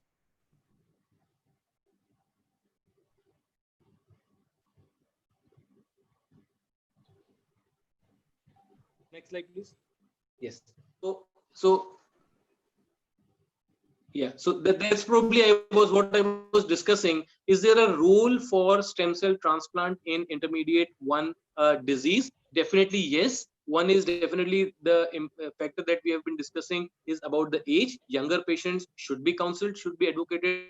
Next slide, please. Yes. So yeah, so that's probably what I was discussing. Is there a role for stem cell transplant in intermediate 1 disease? Definitely yes. One is definitely the factor that we have been discussing is about the age. Younger patients should be counseled, should be advocated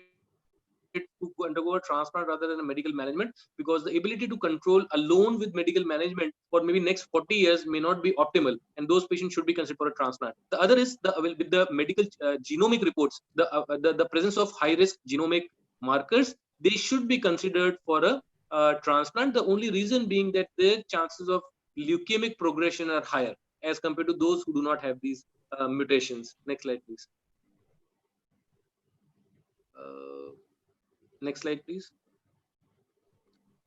to undergo a transplant rather than a medical management, because the ability to control alone with medical management for maybe next 40 years may not be optimal, and those patients should be considered for a transplant. The other is with the medical genomic reports, the presence of high risk genomic markers, they should be considered for a transplant. The only reason being that their chances of leukemic progression are higher as compared to those who do not have these mutations. Next slide, please. Next slide, please.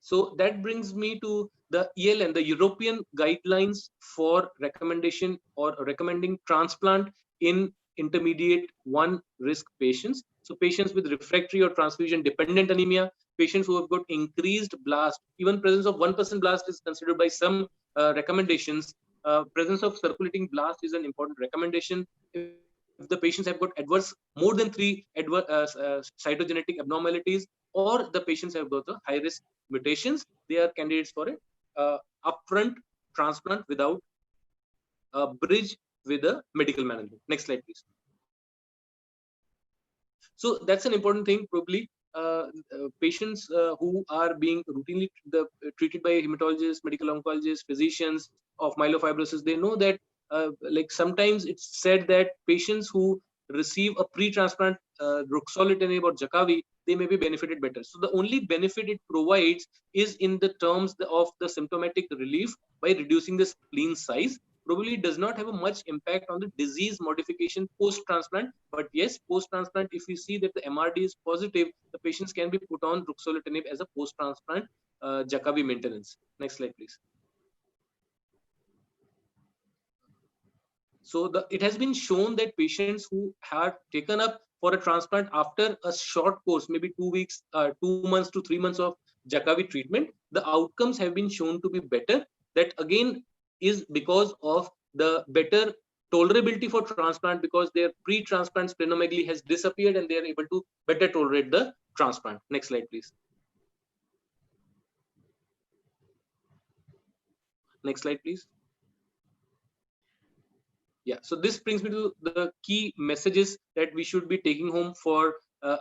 So that brings me to the ELN, the European guidelines for recommendation or recommending transplant in intermediate 1 risk patients. So patients with refractory or transfusion dependent anemia, patients who have got increased blast, even presence of 1% blast is considered by some recommendations. Presence of circulating blast is an important recommendation. If the patients have got adverse more than 3 cytogenetic abnormalities, or the patients have got the high risk mutations, they are candidates for a upfront transplant without a bridge with a medical management. Next slide, please. So that's an important thing. Probably patients who are being routinely treated by hematologists, medical oncologists, physicians of myelofibrosis, they know that like sometimes it's said that patients who receive a pre-transplant ruxolitinib or Jakavi, they may be benefited better. So the only benefit it provides is in the terms of the symptomatic relief by reducing the spleen size. Probably does not have a much impact on the disease modification post-transplant. But yes, post-transplant, if we see that the MRD is positive, the patients can be put on ruxolitinib as a post-transplant Jakavi maintenance. Next slide, please. So it has been shown that patients who have taken up for a transplant after a short course, maybe 2 weeks, 2 months to 3 months of Jakavi treatment, the outcomes have been shown to be better. That again is because of the better tolerability for transplant, because their pre-transplant splenomegaly has disappeared and they are able to better tolerate the transplant. Next slide, please. Next slide, please. Yeah, so this brings me to the key messages that we should be taking home for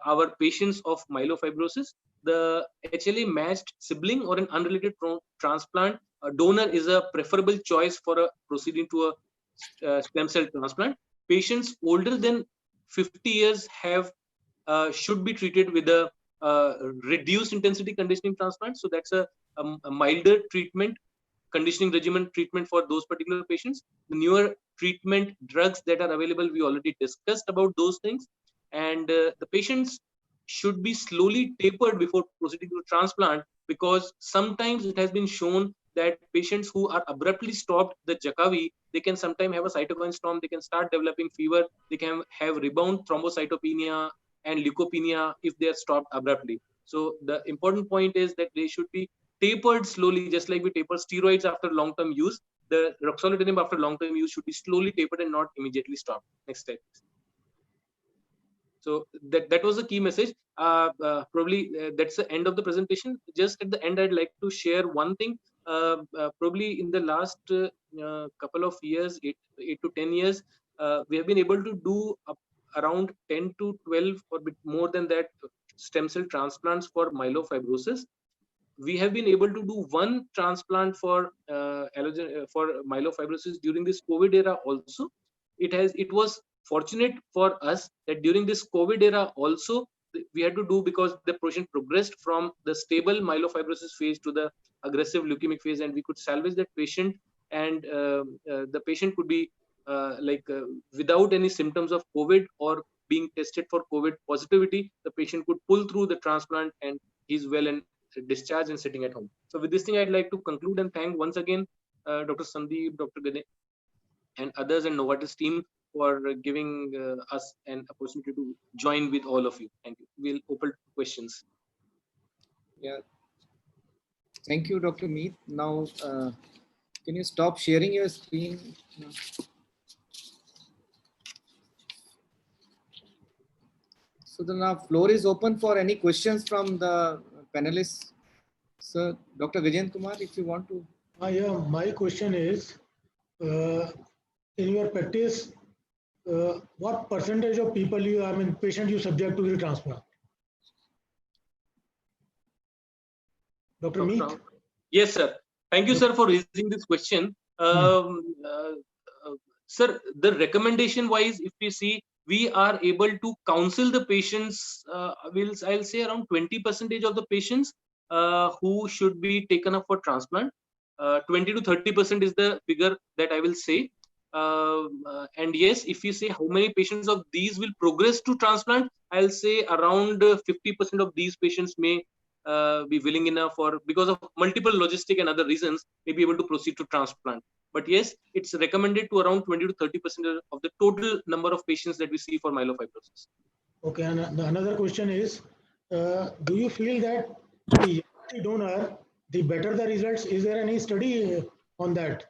our patients of myelofibrosis. The HLA matched sibling or an unrelated transplant donor is a preferable choice for proceeding to a stem cell transplant. Patients older than 50 years should be treated with a reduced intensity conditioning transplant. So that's a milder treatment, conditioning regimen treatment for those particular patients. The newer treatment drugs that are available, we already discussed about those things. And the patients should be slowly tapered before proceeding to transplant, because sometimes it has been shown that patients who are abruptly stopped the Jakavi, they can sometimes have a cytokine storm, they can start developing fever, they can have rebound thrombocytopenia and leukopenia if they are stopped abruptly. So the important point is that they should be tapered slowly, just like we taper steroids after long-term use. The ruxolitinib after long-term use should be slowly tapered and not immediately stopped. Next slide. So that was the key message. Probably that's the end of the presentation. Just at the end, I'd like to share one thing. Probably in the last couple of years, 8 to 10 years, we have been able to do around 10 to 12 or bit more than that stem cell transplants for myelofibrosis. We have been able to do one transplant for myelofibrosis during this COVID era also. It was fortunate for us that during this COVID era also we had to do, because the patient progressed from the stable myelofibrosis phase to the aggressive leukemic phase, and we could salvage that patient, and the patient could be without any symptoms of COVID or being tested for COVID positivity. The patient could pull through the transplant and he's well and discharged and sitting at home. So with this thing, I'd like to conclude and thank once again Dr. Sandeep, Dr. Ganesh, and others and Novartis team for giving us an opportunity to join with all of you. Thank you. We'll open to questions. Yeah. Thank you, Dr. Meet. Now, can you stop sharing your screen? So the now floor is open for any questions from the panelists. Sir, Dr. Gajendra Kumar, if you want to. Yeah, my question is, in your practice, what percentage of people patient you subject to the transplant? Dr. Meet? Yes, sir. Thank you, sir, for raising this question. Sir, the recommendation wise, if we see, we are able to counsel the patients, I'll say around 20% of the patients who should be taken up for transplant. 20 to 30% is the figure that I will say. And yes, if you say how many patients of these will progress to transplant, I'll say around 50% of these patients may be willing enough, or because of multiple logistic and other reasons, may be able to proceed to transplant. But yes, it's recommended to around 20 to 30% of the total number of patients that we see for myelofibrosis. Okay, and another question is, do you feel that the donor, the better the results? Is there any study on that?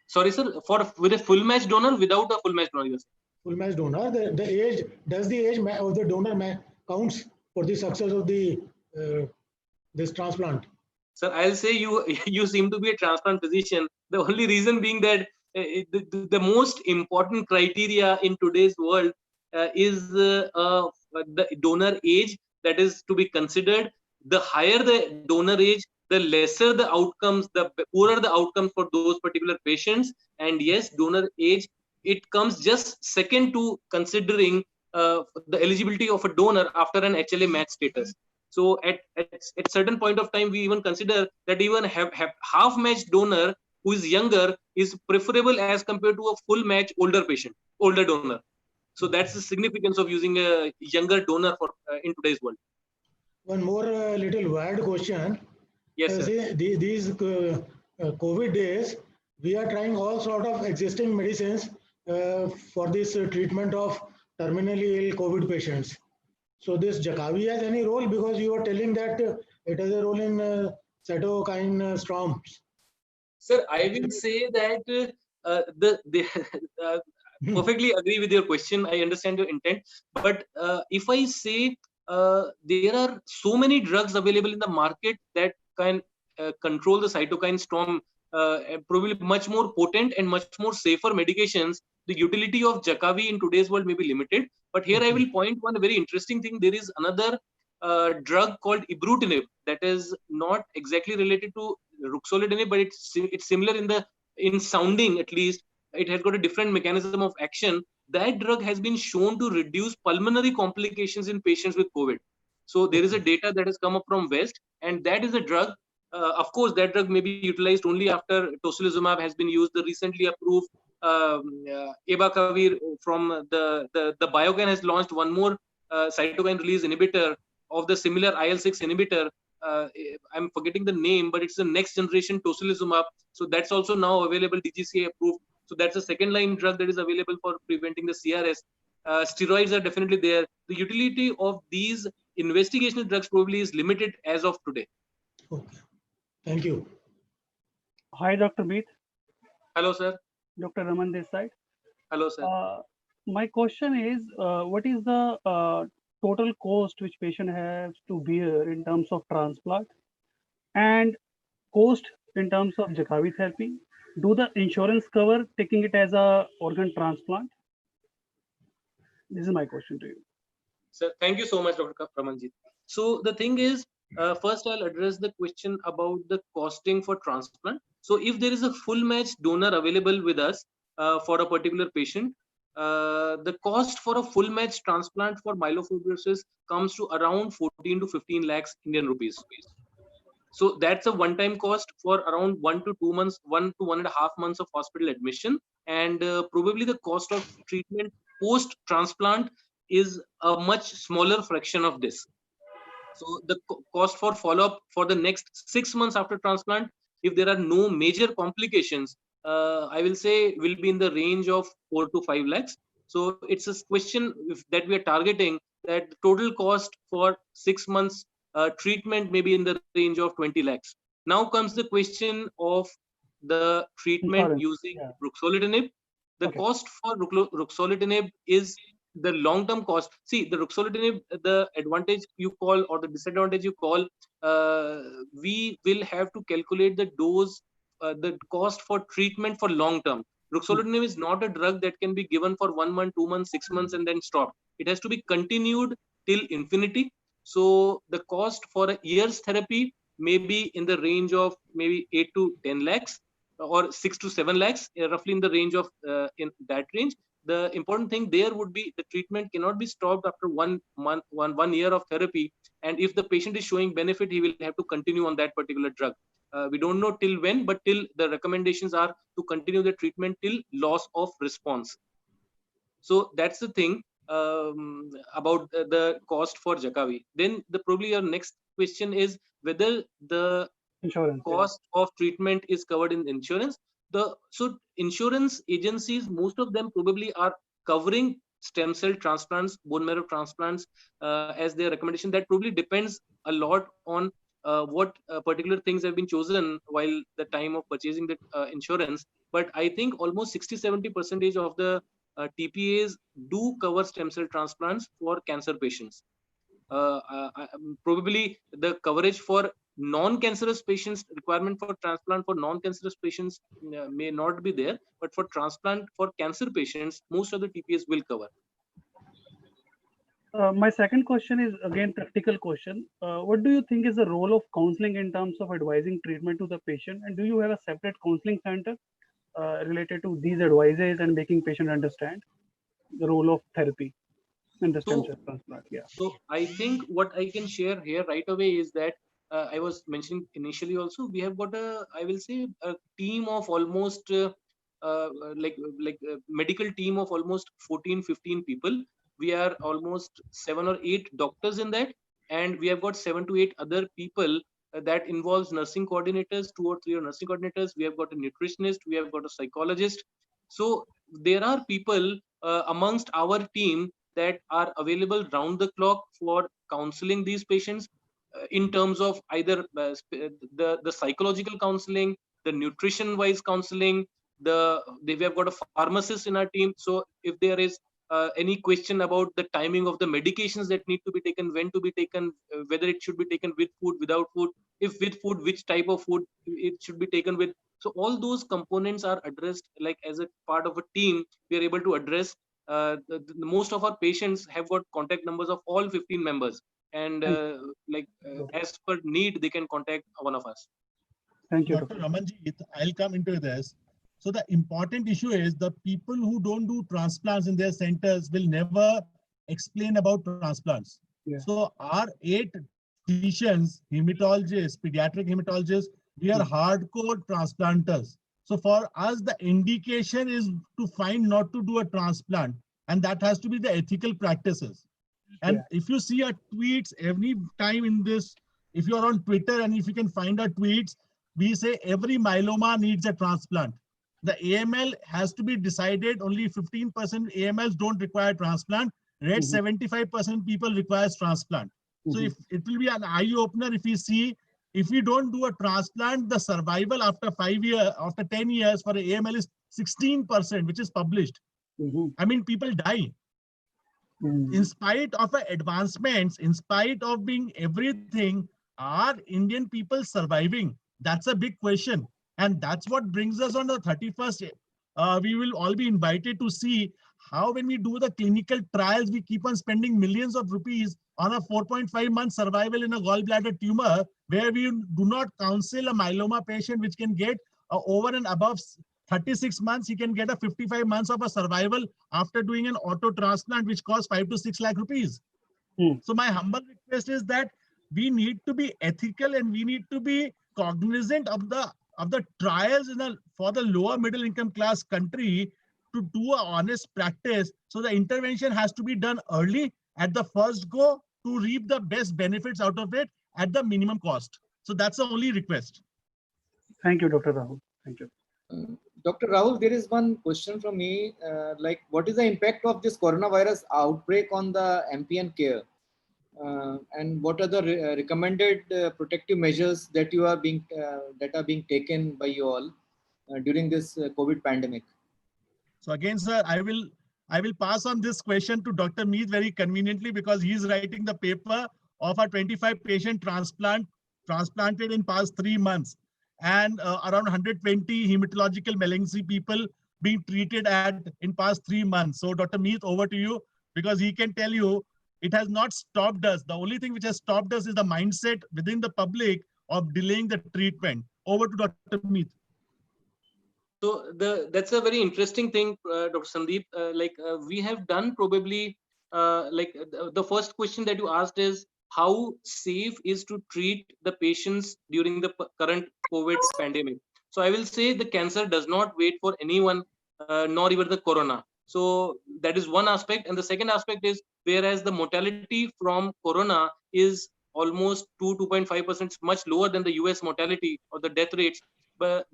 Sorry, sir, with a full match donor, without a full match donor? Yes. Full match donor, the age, does the age of the donor counts for the success of the this transplant? Sir, I'll say you seem to be a transplant physician. The only reason being that the most important criteria in today's world is the donor age that is to be considered. The higher the donor age, the lesser the outcomes, the poorer the outcomes for those particular patients. And yes, donor age, it comes just second to considering the eligibility of a donor after an HLA match status. So at certain point of time, we even consider that even have half match donor who is younger is preferable as compared to a full match older donor. So that's the significance of using a younger donor for in today's world. One more little wild question. Yes, sir. See, these COVID days, we are trying all sort of existing medicines for this treatment of terminally ill COVID patients. So this Jakavi has any role, because you are telling that it has a role in cytokine storms. Sir, I will say that perfectly agree with your question. I understand your intent, but if I say there are so many drugs available in the market that can control the cytokine storm, probably much more potent and much more safer medications, the utility of Jakavi in today's world may be limited. But here I will point one very interesting thing. There is another drug called ibrutinib that is not exactly related to ruxolitinib, but it's similar in sounding, at least. It has got a different mechanism of action. That drug has been shown to reduce pulmonary complications in patients with COVID. So there is a data that has come up from West, and that is a drug. Of course, that drug may be utilized only after tocilizumab has been used. The recently approved Abacavir from the Biogen has launched one more cytokine release inhibitor of the similar IL-6 inhibitor. I'm forgetting the name, but it's the next generation tocilizumab. So that's also now available, DGCA approved. So that's a second line drug that is available for preventing the CRS. Steroids are definitely there. The utility of these investigational drugs probably is limited as of today. Okay. Thank you. Hi, Dr. Meet. Hello, sir. Dr. Raman this side. Hello, sir. My question is, what is the total cost which patient has to bear in terms of transplant and cost in terms of Jakavi therapy? Do the insurance cover taking it as a organ transplant? This is my question to you. Sir, thank you so much, Dr. Pramanjit. So the thing is, first I'll address the question about the costing for transplant. So if there is a full match donor available with us for a particular patient, the cost for a full match transplant for myelofibrosis comes to around 14 to 15 lakhs Indian rupees. So that's a one-time cost for around 1 to 2 months, 1 to 1.5 months of hospital admission, and probably the cost of treatment post-transplant is a much smaller fraction of this. So the cost for follow-up for the next 6 months after transplant, if there are no major complications, I will say will be in the range of 4 to 5 lakhs. So it's a question that we are targeting, that the total cost for 6 months treatment may be in the range of 20 lakhs. Now comes the question of the treatment Insurance, using yeah. ruxolitinib. The Okay. cost for ruxolitinib is the long-term cost. See, the ruxolitinib, the advantage you call or the disadvantage you call, we will have to calculate the dose, the cost for treatment for long-term. Ruxolitinib is not a drug that can be given for 1 month, 2 months, 6 months, and then stop. It has to be continued till infinity. So the cost for a year's therapy may be in the range of maybe 8 to 10 lakhs or 6 to 7 lakhs, roughly in the range of in that range. The important thing there would be the treatment cannot be stopped after 1 month, one year of therapy. And if the patient is showing benefit, he will have to continue on that particular drug. We don't know till when, but till the recommendations are to continue the treatment till loss of response. So that's the thing about the cost for Jakavi. Then probably your next question is whether the Insurance, yeah. cost of treatment is covered in insurance. So insurance agencies, most of them probably are covering stem cell transplants, bone marrow transplants as their recommendation. That probably depends a lot on what particular things have been chosen while the time of purchasing the insurance. But I think almost 60-70% of the TPAs do cover stem cell transplants for cancer patients. Probably the coverage for non-cancerous patients, requirement for transplant for non-cancerous patients may not be there, but for transplant for cancer patients, most of the TPAs will cover. My second question is again practical question. What do you think is the role of counseling in terms of advising treatment to the patient, and do you have a separate counseling center related to these advices and making patient understand the role of therapy in the stem cell transplant? Yeah. So I think what I can share here right away is that I was mentioning initially also, we have got I will say a team of almost medical team of almost 14-15 people. We are almost 7 or 8 doctors in that, and we have got 7 to 8 other people that involves nursing coordinators, 2 or 3 nursing coordinators. We have got a nutritionist, we have got a psychologist. So there are people amongst our team that are available round the clock for counseling these patients in terms of either the psychological counseling, the nutrition wise counseling. We have got a pharmacist in our team, so if there is any question about the timing of the medications that need to be taken, when to be taken, whether it should be taken with food, without food, if with food, which type of food it should be taken with. So all those components are addressed, like as a part of a team we are able to address. Most of our patients have got contact numbers of all 15 members, and as per need they can contact one of us. Thank you, Dr. Ramanjit, I'll come into this. So the important issue is the people who don't do transplants in their centers will never explain about transplants. Yeah. So our 8 physicians, hematologists, pediatric hematologists, we are hardcore transplanters. So for us, the indication is to find not to do a transplant, and that has to be the ethical practices. And if you see our tweets every time in this, if you're on Twitter and if you can find our tweets, we say every myeloma needs a transplant. The AML has to be decided, only 15% AMLs don't require transplant, red 75% people requires transplant. So if it will be an eye opener if we see, if we don't do a transplant, the survival after 5 years, after 10 years for AML is 16%, which is published. I mean, people die. In spite of advancements, in spite of being everything, are Indian people surviving? That's a big question. And that's what brings us on the 31st. We will all be invited to see how when we do the clinical trials, we keep on spending millions of rupees on a 4.5 month survival in a gallbladder tumor, where we do not counsel a myeloma patient which can get over and above 36 months, he can get a 55 months of a survival after doing an auto transplant, which costs 5 to 6 lakh rupees. So my humble request is that we need to be ethical and we need to be cognizant of the trials for the lower middle income class country to do an honest practice. So the intervention has to be done early at the first go to reap the best benefits out of it at the minimum cost. So that's the only request. Thank you, Dr. Rahul. Thank you. Dr. Rahul, there is one question from me. Like, what is the impact of this coronavirus outbreak on the MPN care? And what are the recommended protective measures that are being taken by you all during this COVID pandemic? So again, sir, I will pass on this question to Dr. Meet very conveniently because he is writing the paper of a 25 patient transplanted in past 3 months and around 120 hematological malignancy people being treated in past 3 months. So Dr. Meet, over to you because he can tell you it has not stopped us. The only thing which has stopped us is the mindset within the public of delaying the treatment. Over to Dr. Meet. So that's a very interesting thing, Dr. Sandeep. We have done probably the first question that you asked is how safe is to treat the patients during the current COVID pandemic. So I will say the cancer does not wait for anyone, nor even the corona. So that is one aspect, and the second aspect is whereas the mortality from corona is almost 2.5%, much lower than the US mortality or the death rates. But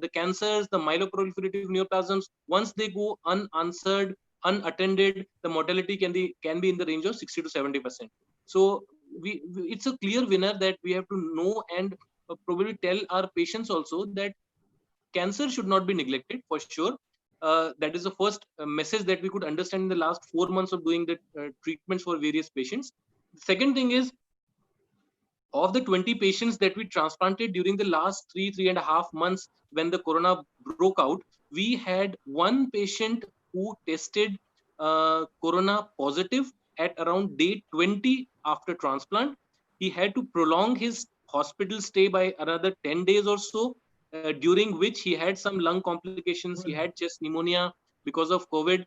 the cancers, the myeloproliferative neoplasms, once they go unanswered, unattended, the mortality can be in the range of 60 to 70%. So it's a clear winner that we have to know and probably tell our patients also that cancer should not be neglected for sure. That is the first message that we could understand in the last 4 months of doing the treatments for various patients. The second thing is, of the 20 patients that we transplanted during the last 3.5 months when the corona broke out, we had one patient who tested corona positive at around day 20 after transplant. He had to prolong his hospital stay by another 10 days or so, during which he had some lung complications. He had chest pneumonia because of COVID.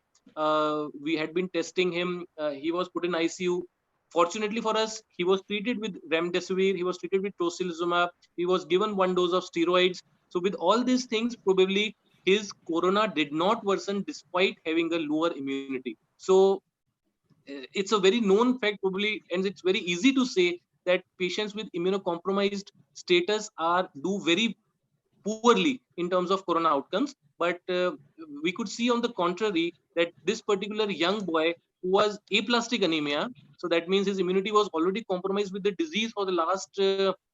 We had been testing him. He was put in ICU. Fortunately for us, he was treated with remdesivir, he was treated with tocilizumab, he was given 1 dose of steroids. So with all these things, probably his corona did not worsen despite having a lower immunity. So it's a very known fact probably, and it's very easy to say that patients with immunocompromised status do very poorly in terms of corona outcomes. But we could see on the contrary that this particular young boy who was aplastic anemia, so that means his immunity was already compromised with the disease for the last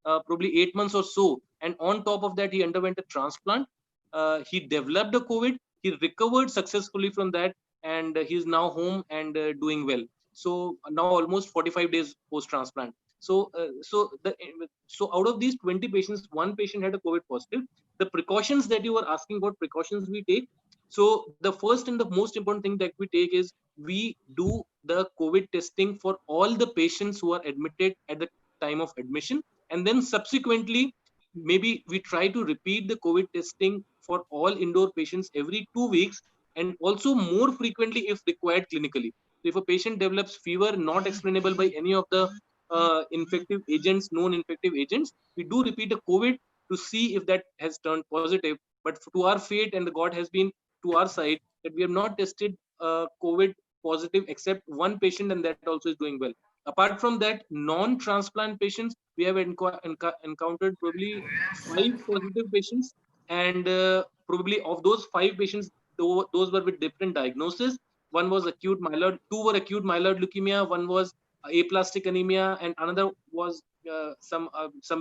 probably 8 months or so, and on top of that he underwent a transplant. He developed a COVID, he recovered successfully from that, and he is now home and doing well. So now almost 45 days post transplant. So out of these 20 patients, one patient had a COVID positive. The precautions that you were asking, what precautions we take. So the first and the most important thing that we take is we do the COVID testing for all the patients who are admitted at the time of admission, and then subsequently maybe we try to repeat the COVID testing for all indoor patients every 2 weeks, and also more frequently if required clinically. So if a patient develops fever not explainable by any of the infective agents, known infective agents, we do repeat a COVID to see if that has turned positive. But to our fate, and the God has been to our side, that we have not tested COVID positive except one patient, and that also is doing well. Apart from that, non-transplant patients, we have encountered probably 5 positive patients, and probably of those 5 patients, those were with different diagnoses. One was acute myeloid, 2 were acute myeloid leukemia, one was aplastic anemia, and another was some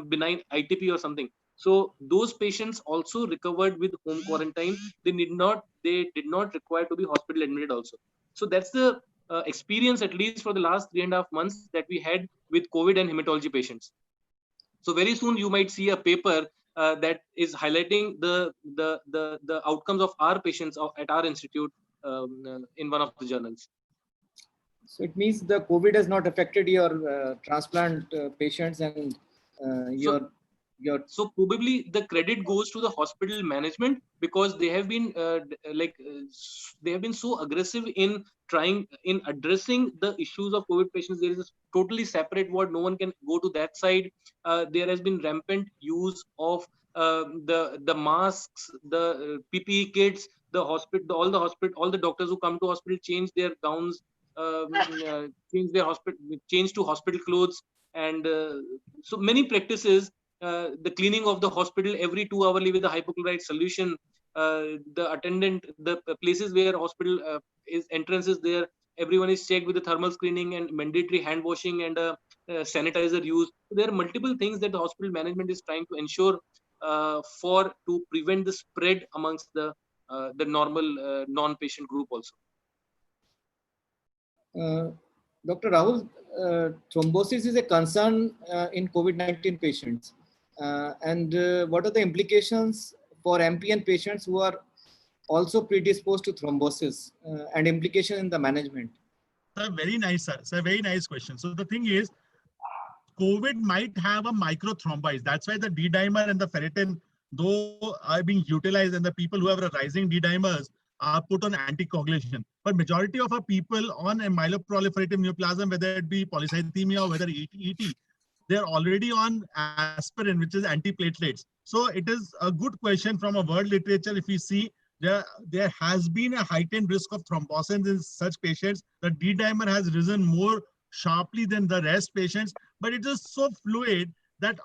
benign ITP or something. So those patients also recovered with home quarantine. They did not require to be hospital admitted also. So that's the experience, at least for the last 3.5 months, that we had with COVID and hematology patients. So very soon you might see a paper that is highlighting the outcomes of our patients at our institute in one of the journals. So it means the COVID has not affected your transplant patients, and so probably the credit goes to the hospital management, because they have been so aggressive in addressing the issues of COVID patients. There is a totally separate ward, no one can go to that side. There has been rampant use of the masks, the PPE kits. The hospital, all the doctors who come to hospital change their gowns, change to hospital clothes, and so many practices. The cleaning of the hospital every 2 hourly with a hypochlorite solution. the attendant, the places where hospital is entrance is there, everyone is checked with the thermal screening and mandatory hand washing and sanitizer use. There are multiple things that the hospital management is trying to ensure to prevent the spread amongst the normal non-patient group also. Dr. Rahul, thrombosis is a concern in COVID-19 patients. What are the implications for MPN patients who are also predisposed to thrombosis and implication in the management? Sir, very nice, sir. It's a very nice question. So the thing is, COVID might have a microthrombosis. That's why the D-dimer and the ferritin, though are being utilized, and the people who have a rising D-dimers are put on anticoagulation. But majority of our people on a myeloproliferative neoplasm, whether it be polycythemia or whether ET, they're already on aspirin, which is antiplatelets. So it is a good question from a world literature. If we see there has been a heightened risk of thrombosis in such patients. The D-dimer has risen more sharply than the rest patients, but it is so fluid that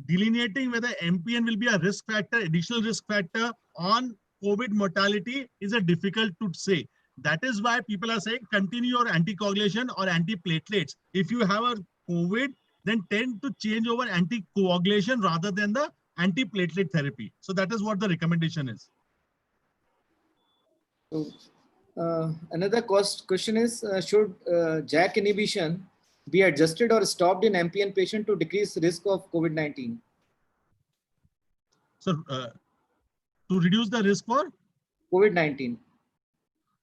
delineating whether MPN will be a risk factor, additional risk factor on COVID mortality is a difficult to say. That is why people are saying continue your anticoagulation or antiplatelets. If you have a COVID, then tend to change over anticoagulation rather than the antiplatelet therapy. So that is what the recommendation is. So, another question is, should JAK inhibition be adjusted or stopped in MPN patient to decrease risk of COVID-19? So, to reduce the risk for COVID-19?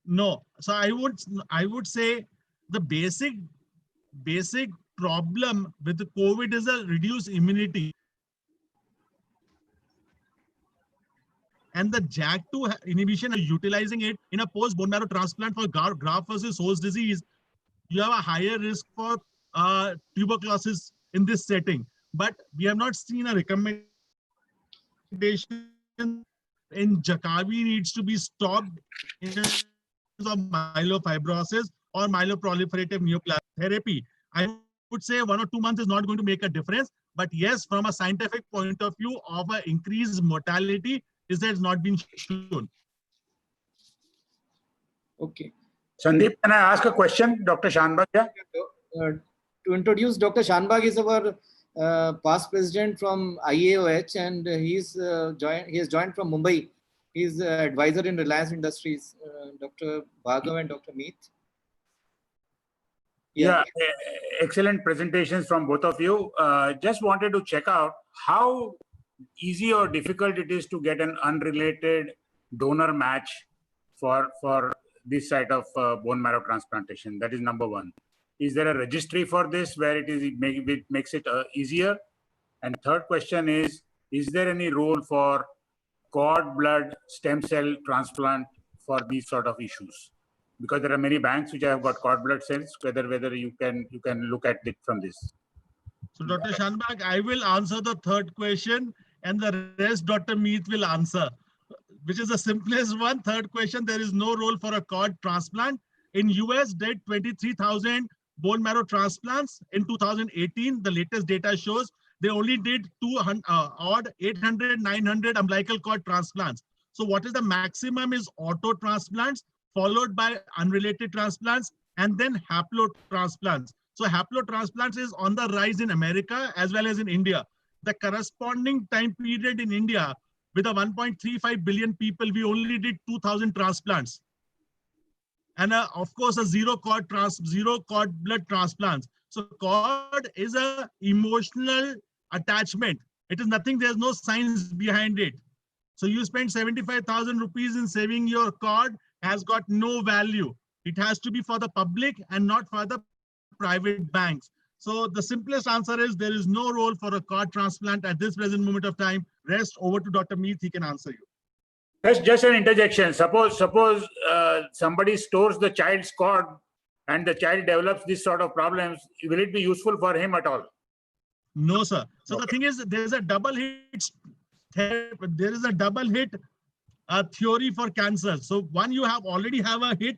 No. So I would say the basic problem with the COVID is a reduced immunity. And the JAK2 inhibition, utilizing it in a post bone marrow transplant for graft versus host disease, you have a higher risk for tuberculosis in this setting. But we have not seen a recommendation in Jakavi needs to be stopped in terms of myelofibrosis or myeloproliferative neoplasm therapy. I would say 1 or 2 months is not going to make a difference. But yes, from a scientific point of view of an increased mortality, is that it's not been shown. Okay. Sandeep, can I ask a question, Dr. Shanbhag? Yeah? To introduce Dr. Shanbhag is our past president from AEOHD, and he has joined from Mumbai. He's advisor in Reliance Industries. Dr. Bhargav and Dr. Meet. Yeah, excellent presentations from both of you. Just wanted to check out how easy or difficult it is to get an unrelated donor match for this site of bone marrow transplantation. That is number one. Is there a registry for this where it makes it easier? And third question is there any role for cord blood stem cell transplant for these sort of issues? Because there are many banks which have got cord blood cells, whether you can look at it from this. So Dr. Shanbhag, I will answer the third question and the rest Dr. Meet will answer, which is the simplest one. Third question, there is no role for a cord transplant. In US, did 23,000 bone marrow transplants in 2018. The latest data shows they only did 800, 900 umbilical cord transplants. So what is the maximum is auto transplants, followed by unrelated transplants, and then haplo transplants. So haplo transplants is on the rise in America as well as in India. The corresponding time period in India, with a 1.35 billion people, we only did 2,000 transplants. And of course, a zero cord blood transplants. So cord is a emotional attachment. It is nothing, there's no science behind it. So you spend 75,000 rupees in saving your cord, has got no value. It has to be for the public and not for the private banks. So the simplest answer is there is no role for a cord transplant at this present moment of time. Rest over to Dr. Meet, he can answer you. Just an interjection. Suppose somebody stores the child's cord and the child develops this sort of problems. Will it be useful for him at all? No, sir. So the thing is, there is a double hit. There is a double hit theory for cancer. So one, you already have a hit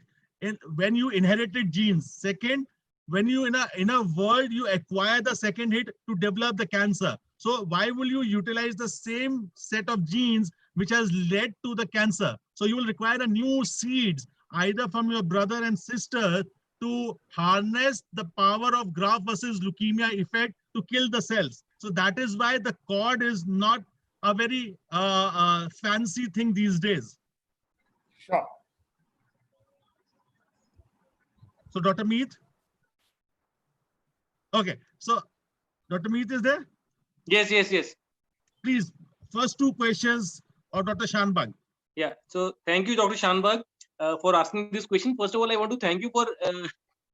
when you inherited genes. Second, when you in a world you acquire the second hit to develop the cancer. So why will you utilize the same set of genes which has led to the cancer. So you will require a new seeds, either from your brother and sister, to harness the power of graft versus leukemia effect to kill the cells. So that is why the cord is not a very fancy thing these days. Sure. So Dr. Meet? Okay, so Dr. Meet is there? Yes. Please, first two questions of Dr. Shanbag. Yeah. So thank you, Dr. Shanbag, for asking this question. First of all, I want to thank you for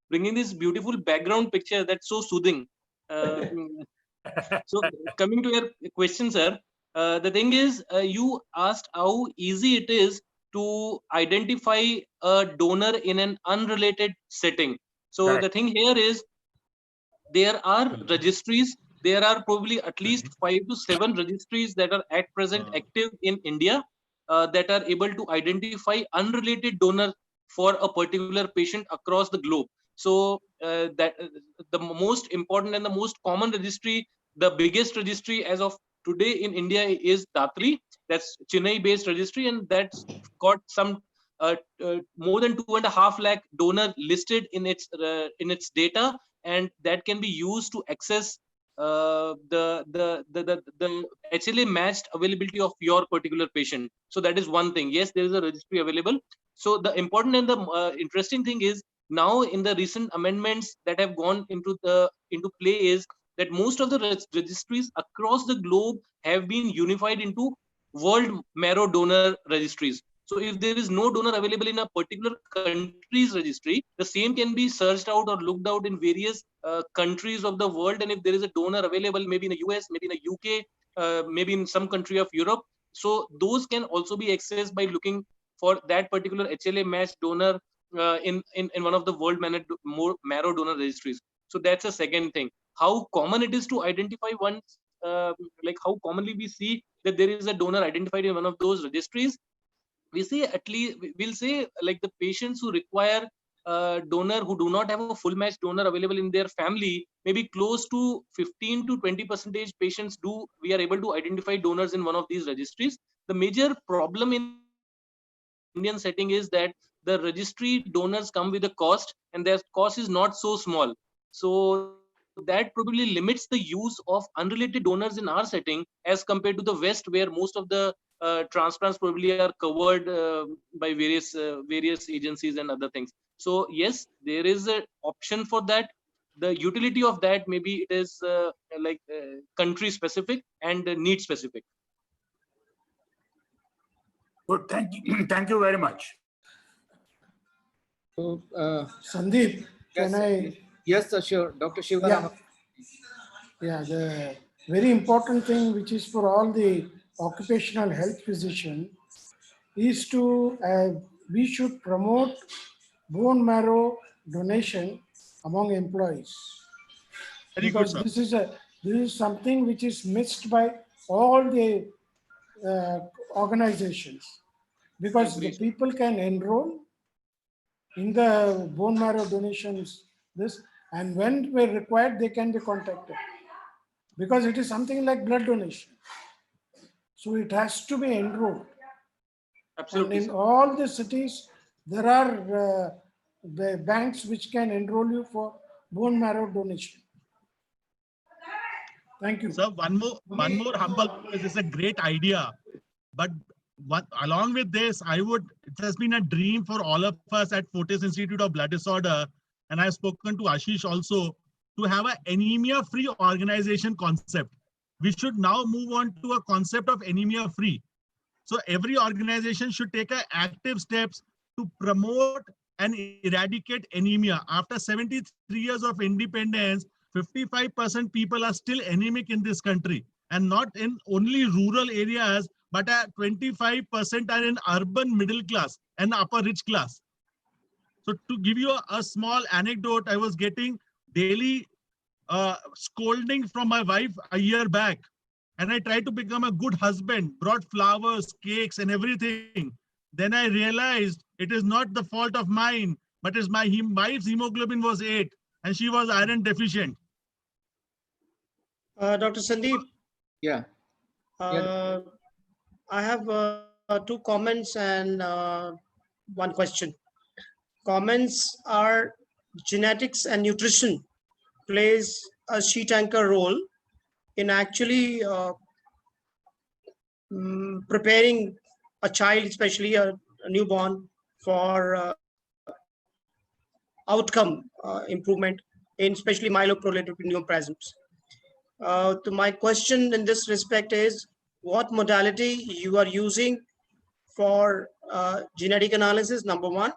bringing this beautiful background picture that's so soothing. So coming to your question, sir, the thing is, you asked how easy it is to identify a donor in an unrelated setting. So Correct. the thing here is, there are registries. There are probably at least 5 to 7 registries that are at present active in India that are able to identify unrelated donor for a particular patient across the globe. So that the most important and the most common registry, the biggest registry as of today in India is Datri. That's Chennai-based registry, and that's got some more than 2.5 lakh donor listed in its data, and that can be used to access the HLA matched availability of your particular patient. So that is one thing. Yes, there is a registry available. So the important and the interesting thing is, now in the recent amendments that have gone into play is that most of the registries across the globe have been unified into World Marrow Donor Registries. So if there is no donor available in a particular country's registry, the same can be searched out or looked out in various countries of the world. And if there is a donor available, maybe in the US, maybe in the UK, maybe in some country of Europe, so those can also be accessed by looking for that particular HLA matched donor in one of the World Marrow Donor Registries. So that's a second thing. How common it is to identify one, like how commonly we see that there is a donor identified in one of those registries. We see, at least we'll say, like the patients who require donor who do not have a full match donor available in their family, maybe close to 15 to 20% patients we are able to identify donors in one of these registries. The major problem in Indian setting is that the registry donors come with a cost, and their cost is not so small. So that probably limits the use of unrelated donors in our setting as compared to the West, where most of the transplants probably are covered by various agencies and other things. So yes, there is an option for that. The utility of that, maybe it is country specific and need specific. Good. Thank you. Thank you very much. So, Sandeep, can I? Yes, sir, sure. Dr. Shivaram. Yeah, the very important thing, which is for all the occupational health physician, is to we should promote bone marrow donation among employees. Very because good, this is something which is missed by all the organizations, because the people can enroll in the bone marrow donations and when we're required they can be contacted, because it is something like blood donation, so it has to be enrolled. Absolutely. And in all the cities there are the banks which can enroll you for bone marrow donation. Thank you. So one more humble, because it's a great idea. But along with this, it has been a dream for all of us at Fortis Institute of Blood Disorder, and I've spoken to Ashish also, to have an anemia-free organization concept. We should now move on to a concept of anemia-free. So every organization should take active steps to promote and eradicate anemia. After 73 years of independence, 55% people are still anemic in this country, and not in only rural areas, but 25% are in urban middle class and upper rich class. So to give you a small anecdote, I was getting daily scolding from my wife a year back, and I tried to become a good husband, brought flowers, cakes, and everything. Then I realized it is not the fault of mine, but it's my wife's hemoglobin was 8, and she was iron deficient. Dr. Sandeep. Yeah. I have two comments and one question. Comments are genetics and nutrition plays a sheet anchor role in actually preparing a child, especially a newborn, for outcome improvement in especially myeloproliferative neoplasms. So my question in this respect is, what modality you are using for genetic analysis, number one,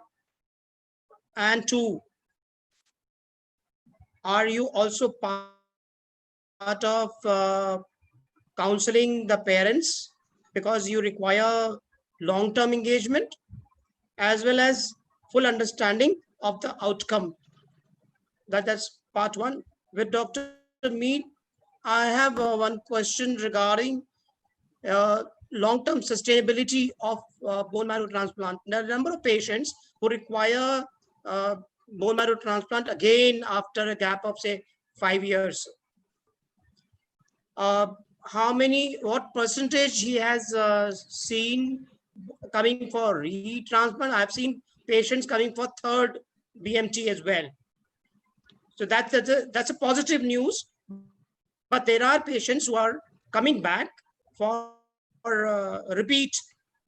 and two, are you also part of counseling the parents because you require long-term engagement as well as full understanding of the outcome? That's part one. With Dr. Mead, I have one question regarding long-term sustainability of bone marrow transplant. There are a number of patients who require bone marrow transplant again after a gap of say 5 years. What percentage he has seen coming for retransplant? I've seen patients coming for third BMT as well. So that's a positive news. But there are patients who are coming back for repeat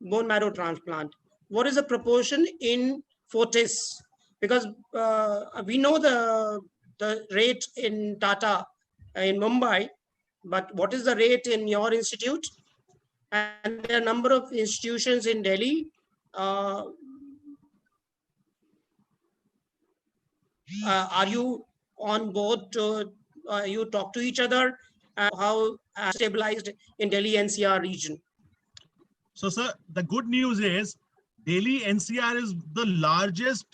bone marrow transplant. What is the proportion in Fortis? Because we know the rate in Tata in Mumbai, but what is the rate in your institute? And there are a number of institutions in Delhi. Are you on board to you talk to each other? How stabilized in Delhi NCR region? So, sir, the good news is Delhi NCR is the largest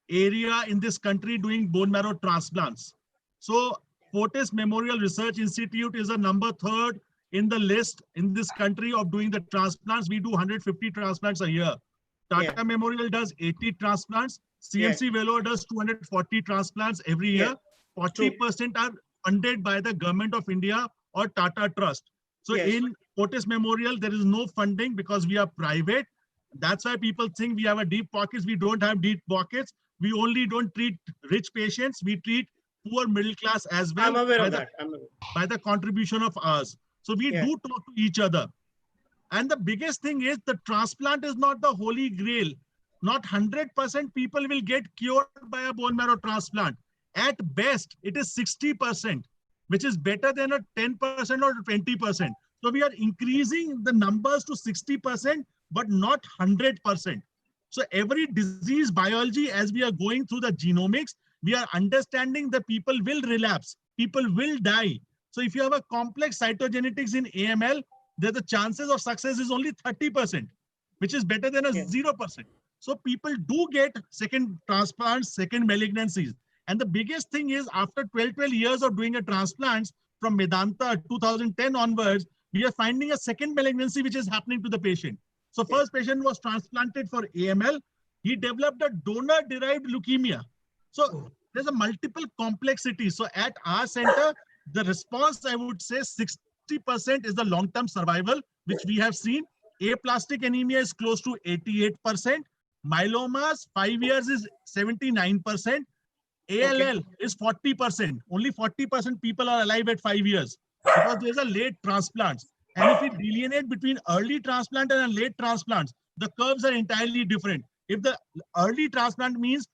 area in this country doing bone marrow transplants. So, Fortis Memorial Research Institute is a number 3rd in the list in this country of doing the transplants. We do 150 transplants a year. Tata Memorial does 80 transplants. CMC Vellore does 240 transplants every year. 40% are funded by the Government of India or Tata Trust. So in Fortis Memorial, there is no funding because we are private. That's why people think we have a deep pockets. We don't have deep pockets. We only don't treat rich patients. We treat poor middle class as well. I'm aware of that. By the contribution of ours. So we do talk to each other. And the biggest thing is the transplant is not the holy grail. Not 100% people will get cured by a bone marrow transplant. At best, it is 60%, which is better than a 10% or 20%. So we are increasing the numbers to 60%, but not 100%. So every disease biology, as we are going through the genomics, we are understanding that people will relapse, people will die. So if you have a complex cytogenetics in AML, the chances of success is only 30%, which is better than a 0%. So people do get second transplants, second malignancies. And the biggest thing is after 12 years of doing a transplants from Medanta 2010 onwards, we are finding a second malignancy which is happening to the patient. So first patient was transplanted for AML. He developed a donor-derived leukemia. So there's a multiple complexity. So at our center, the response, I would say 60% is the long-term survival, which we have seen. Aplastic anemia is close to 88%. Myelomas, 5 years is 79%. ALL is 40%. Only 40% people are alive at 5 years because there's a late transplants. And if we delineate between early transplant and late transplants, the curves are entirely different. If the early transplant means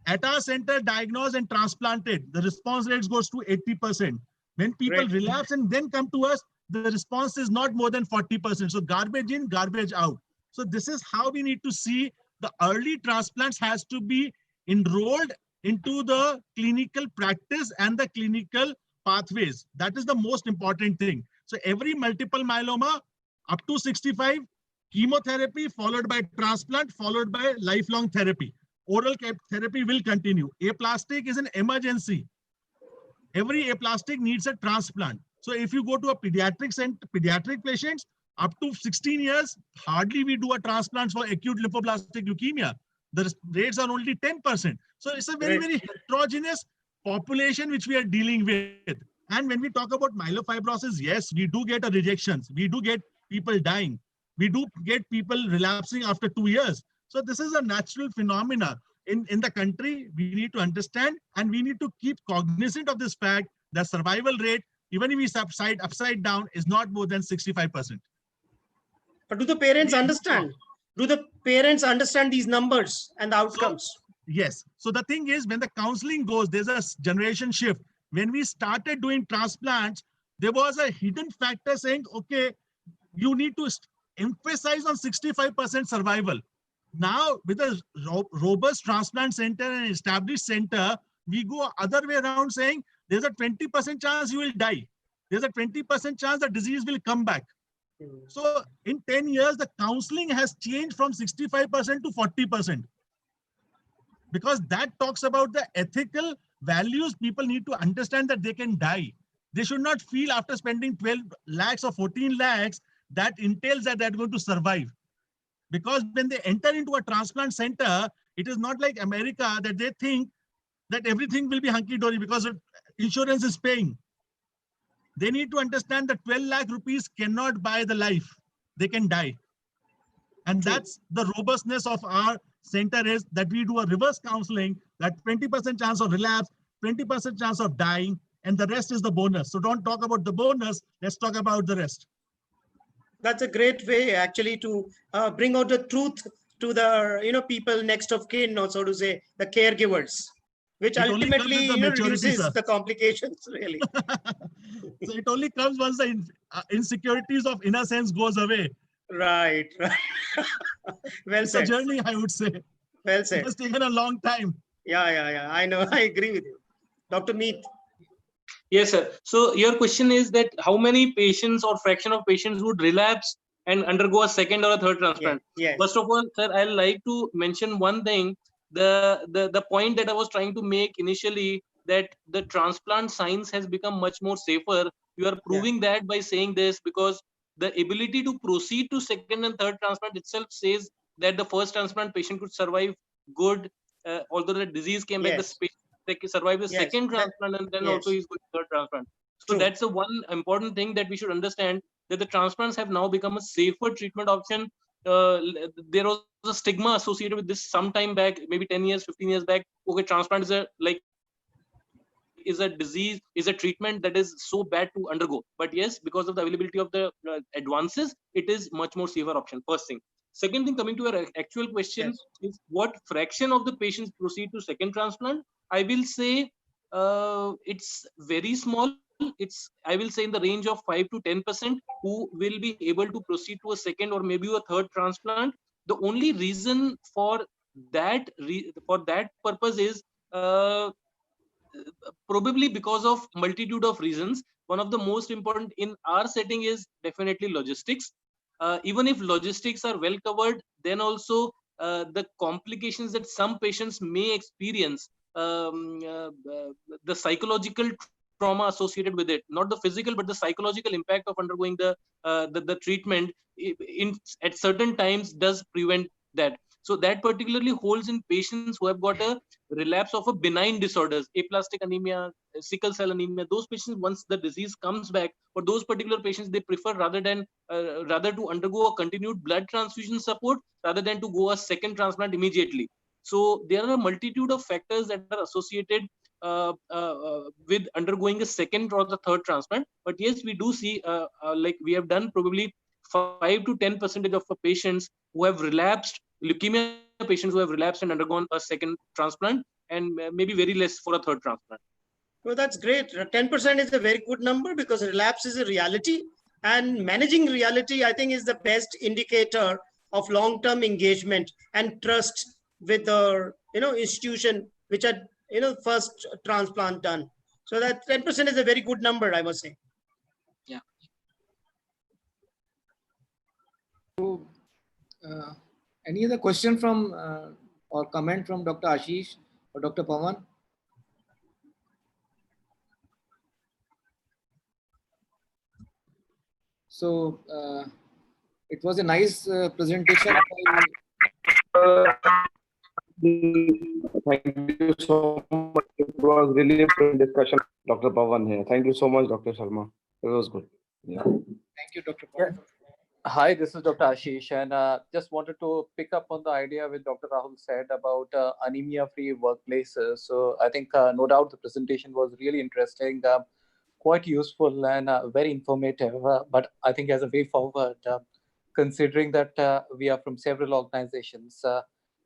at our center diagnosed and transplanted, the response rates goes to 80%. When people relapse and then come to us, the response is not more than 40%. So garbage in, garbage out. So this is how we need to see the early transplants has to be enrolled into the clinical practice and the clinical pathways. That is the most important thing. So every multiple myeloma up to 65, chemotherapy followed by transplant, followed by lifelong therapy. Oral therapy will continue. Aplastic is an emergency. Every aplastic needs a transplant. So if you go to a pediatric patients up to 16 years, hardly we do a transplant for acute lymphoblastic leukemia. The rates are only 10%. So it's a very, very heterogeneous population which we are dealing with. And when we talk about myelofibrosis, yes, we do get rejections. We do get people dying. We do get people relapsing after 2 years. So this is a natural phenomena in the country. We need to understand, and we need to keep cognizant of this fact that survival rate, even if we upside down, is not more than 65%. But do the parents understand? Do the parents understand these numbers and the outcomes? So, yes. So the thing is, when the counseling goes, there's a generation shift. When we started doing transplants, there was a hidden factor saying, okay, you need to emphasize on 65% survival. Now, with a robust transplant center and established center, we go other way around saying there's a 20% chance you will die. There's a 20% chance the disease will come back. So in 10 years, the counseling has changed from 65% to 40%. Because that talks about the ethical values. People need to understand that they can die. They should not feel after spending 12 lakhs or 14 lakhs that entails that they're going to survive. Because when they enter into a transplant center, it is not like America that they think that everything will be hunky-dory because insurance is paying. They need to understand that 12 lakh rupees cannot buy the life. They can die. And that's the robustness of our center, is that we do a reverse counseling, that 20% chance of relapse, 20% chance of dying, and the rest is the bonus. So don't talk about the bonus, let's talk about the rest. That's a great way actually to bring out the truth to the people next of kin, or so to say, the caregivers, which ultimately reduces the complications, really. So it only comes once the insecurities of innocence goes away. Right. Well it's said. a journey, I would say. Well said. It's taken a long time. Yeah. I know. I agree with you. Dr. Meet. Yes, sir. So your question is that how many patients or fraction of patients would relapse and undergo a second or a third transplant? Yes. First of all, sir, I'd like to mention one thing. The point that I was trying to make initially, that the transplant science has become much more safer. You are proving that by saying this, because the ability to proceed to second and third transplant itself says that the first transplant patient could survive good, although the disease came back, the patient survive the second transplant, and then also he's going to third transplant. So that's the one important thing that we should understand, that the transplants have now become a safer treatment option. There was a stigma associated with this some time back, maybe 10 years, 15 years back. Okay, transplant is a disease, is a treatment that is so bad to undergo. But yes, because of the availability of the advances, it is much more safer option. First thing. Second thing, coming to your actual question, is what fraction of the patients proceed to second transplant? I will say it's very small. It's, I will say, in the range of 5 to 10% who will be able to proceed to a second or maybe a third transplant. The only reason for that purpose is probably because of multitude of reasons. One of the most important in our setting is definitely logistics. Even if logistics are well covered, then also the complications that some patients may experience, the psychological trauma associated with it, not the physical but the psychological impact of undergoing the treatment at certain times does prevent that. So that particularly holds in patients who have got a relapse of a benign disorders, aplastic anemia, sickle cell anemia. Those patients, once the disease comes back, for those particular patients, they prefer rather to undergo a continued blood transfusion support rather than to go a second transplant immediately. So there are a multitude of factors that are associated with undergoing a second or the third transplant. But yes, we do see, like we have done probably 5 to 10% of the patients who have relapsed, leukemia patients who have relapsed and undergone a second transplant, and maybe very less for a third transplant. Well, that's great. 10% is a very good number, because relapse is a reality, and managing reality, I think, is the best indicator of long-term engagement and trust with the institution which had first transplant done. So that 10% is a very good number, I must say. Yeah. So, any other question from or comment from Dr. Ashish or Dr. Pawan? So it was a nice presentation. Thank you so much. It was really a good discussion, Dr. Pawan here. Thank you so much, Dr. Sharma. It was good. Yeah. Thank you, Dr. Pawan. Hi, this is Dr. Ashish, and just wanted to pick up on the idea which Dr. Rahul said about anemia-free workplaces. So I think no doubt the presentation was really interesting, quite useful, and very informative. But I think as a way forward, considering that we are from several organizations,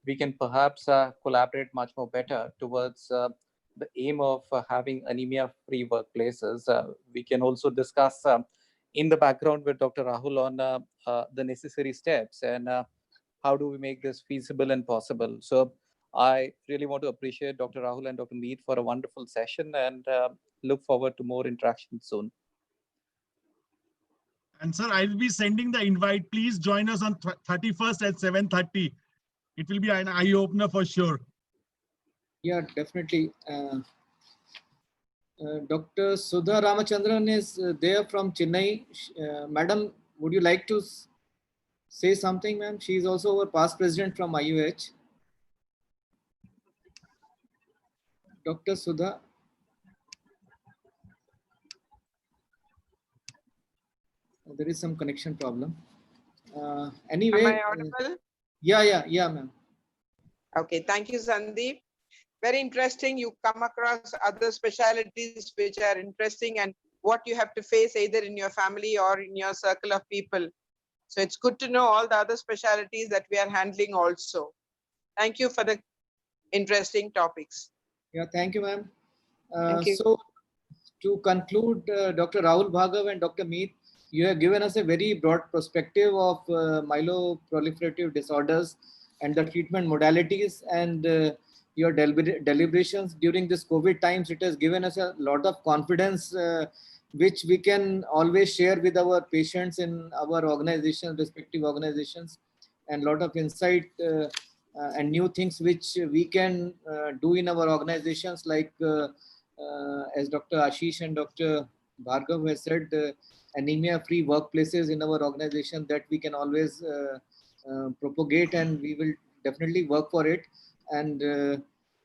we can perhaps collaborate much more better towards the aim of having anemia-free workplaces. We can also discuss in the background with Dr. Rahul on the necessary steps and how do we make this feasible and possible. So I really want to appreciate Dr. Rahul and Dr. Meet for a wonderful session and look forward to more interactions soon. And sir, I'll be sending the invite. Please join us on 31st at 7:30. It will be an eye opener for sure. Yeah, definitely. Dr. Sudha Ramachandran is there from Chennai. Madam, would you like to say something, ma'am? She is also our past president from IUH. Dr. Sudha. There is some connection problem. Anyway. Am I audible? Yeah, ma'am. Okay, thank you, Sandeep. Very interesting. You come across other specialities which are interesting and what you have to face either in your family or in your circle of people. So it's good to know all the other specialities that we are handling also. Thank you for the interesting topics. Yeah, thank you, ma'am. Thank you. So to conclude, Dr. Rahul Bhargav and Dr. Meet, you have given us a very broad perspective of myeloproliferative disorders and the treatment modalities, and your deliberations during this COVID times. It has given us a lot of confidence, which we can always share with our patients in our organizations, respective organizations, and lot of insight and new things which we can do in our organizations, like as Dr. Ashish and Dr. Bhargav has said, anemia-free workplaces in our organization that we can always propagate, and we will definitely work for it. And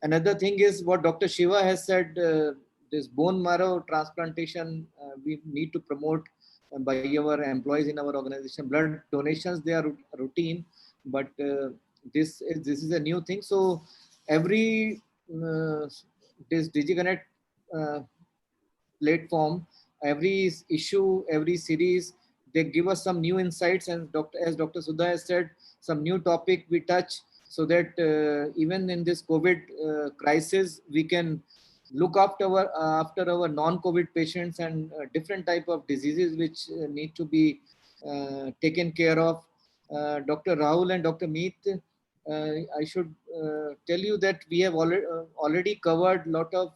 another thing is what Dr. Shiva has said, this bone marrow transplantation we need to promote by our employees in our organization. Blood donations, they are routine, but this is a new thing. So every this DigiConnect platform, every issue, every series, they give us some new insights, and as Dr. Sudha has said, some new topic we touch, so that even in this COVID crisis, we can look after our non-COVID patients and different type of diseases which need to be taken care of. Dr. Rahul and Dr. Meet, I should tell you that we have already covered a lot of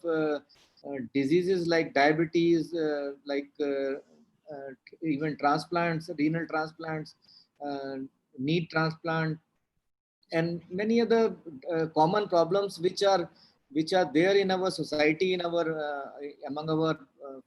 diseases like diabetes, even transplants, renal transplants, knee transplant, and many other common problems which are there in our society, in our among our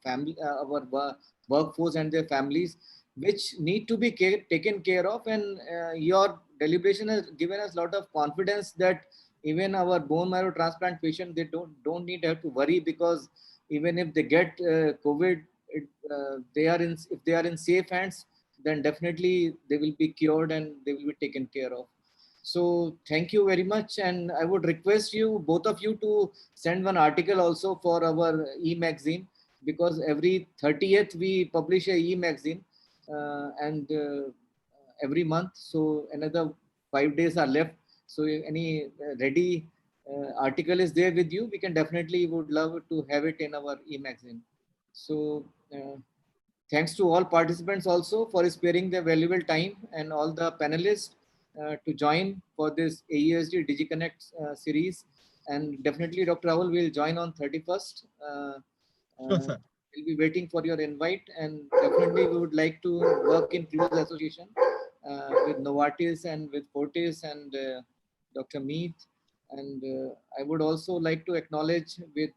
family, our workforce and their families, which need to be taken care of. And your deliberation has given us a lot of confidence that even our bone marrow transplant patient, they don't need to have to worry, because even if they get COVID, if they are in safe hands, then definitely they will be cured and they will be taken care of. So thank you very much, and I would request you, both of you, to send one article also for our e-magazine, because every 30th we publish a e-magazine, and every month. So another 5 days are left. So if any ready article is there with you, we can definitely would love to have it in our e-magazine. So thanks to all participants also for sparing their valuable time, and all the panelists to join for this AEOHD DigiConnect series. And definitely Dr. Rahul will join on 31st. Sure, sir. We'll be waiting for your invite, and definitely we would like to work in close association with Novartis and with Fortis and Dr. Meet. And I would also like to acknowledge with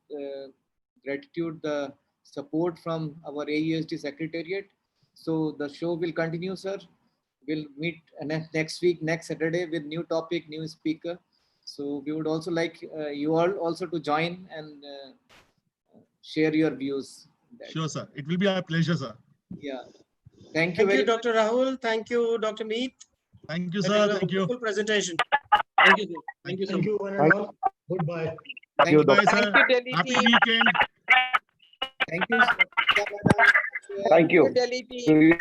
gratitude the support from our AEOHD Secretariat. So the show will continue, sir. We'll meet next week, next Saturday, with new topic, new speaker. So we would also like you all also to join and share your views. Sure, sir. It will be our pleasure, sir. Yeah. Thank you Thank very you, Dr. Rahul. Thank you, Dr. Meet. Thank you, That sir. was a Thank you. wonderful presentation. Thank you, sir. Thank you so Thank much. you, one and all. Goodbye. Thank you. Goodbye, sir. Thank you, Delhi Happy team. weekend. Thank you. Thank you. Delhi team.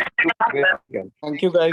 Great weekend. Thank you, guys.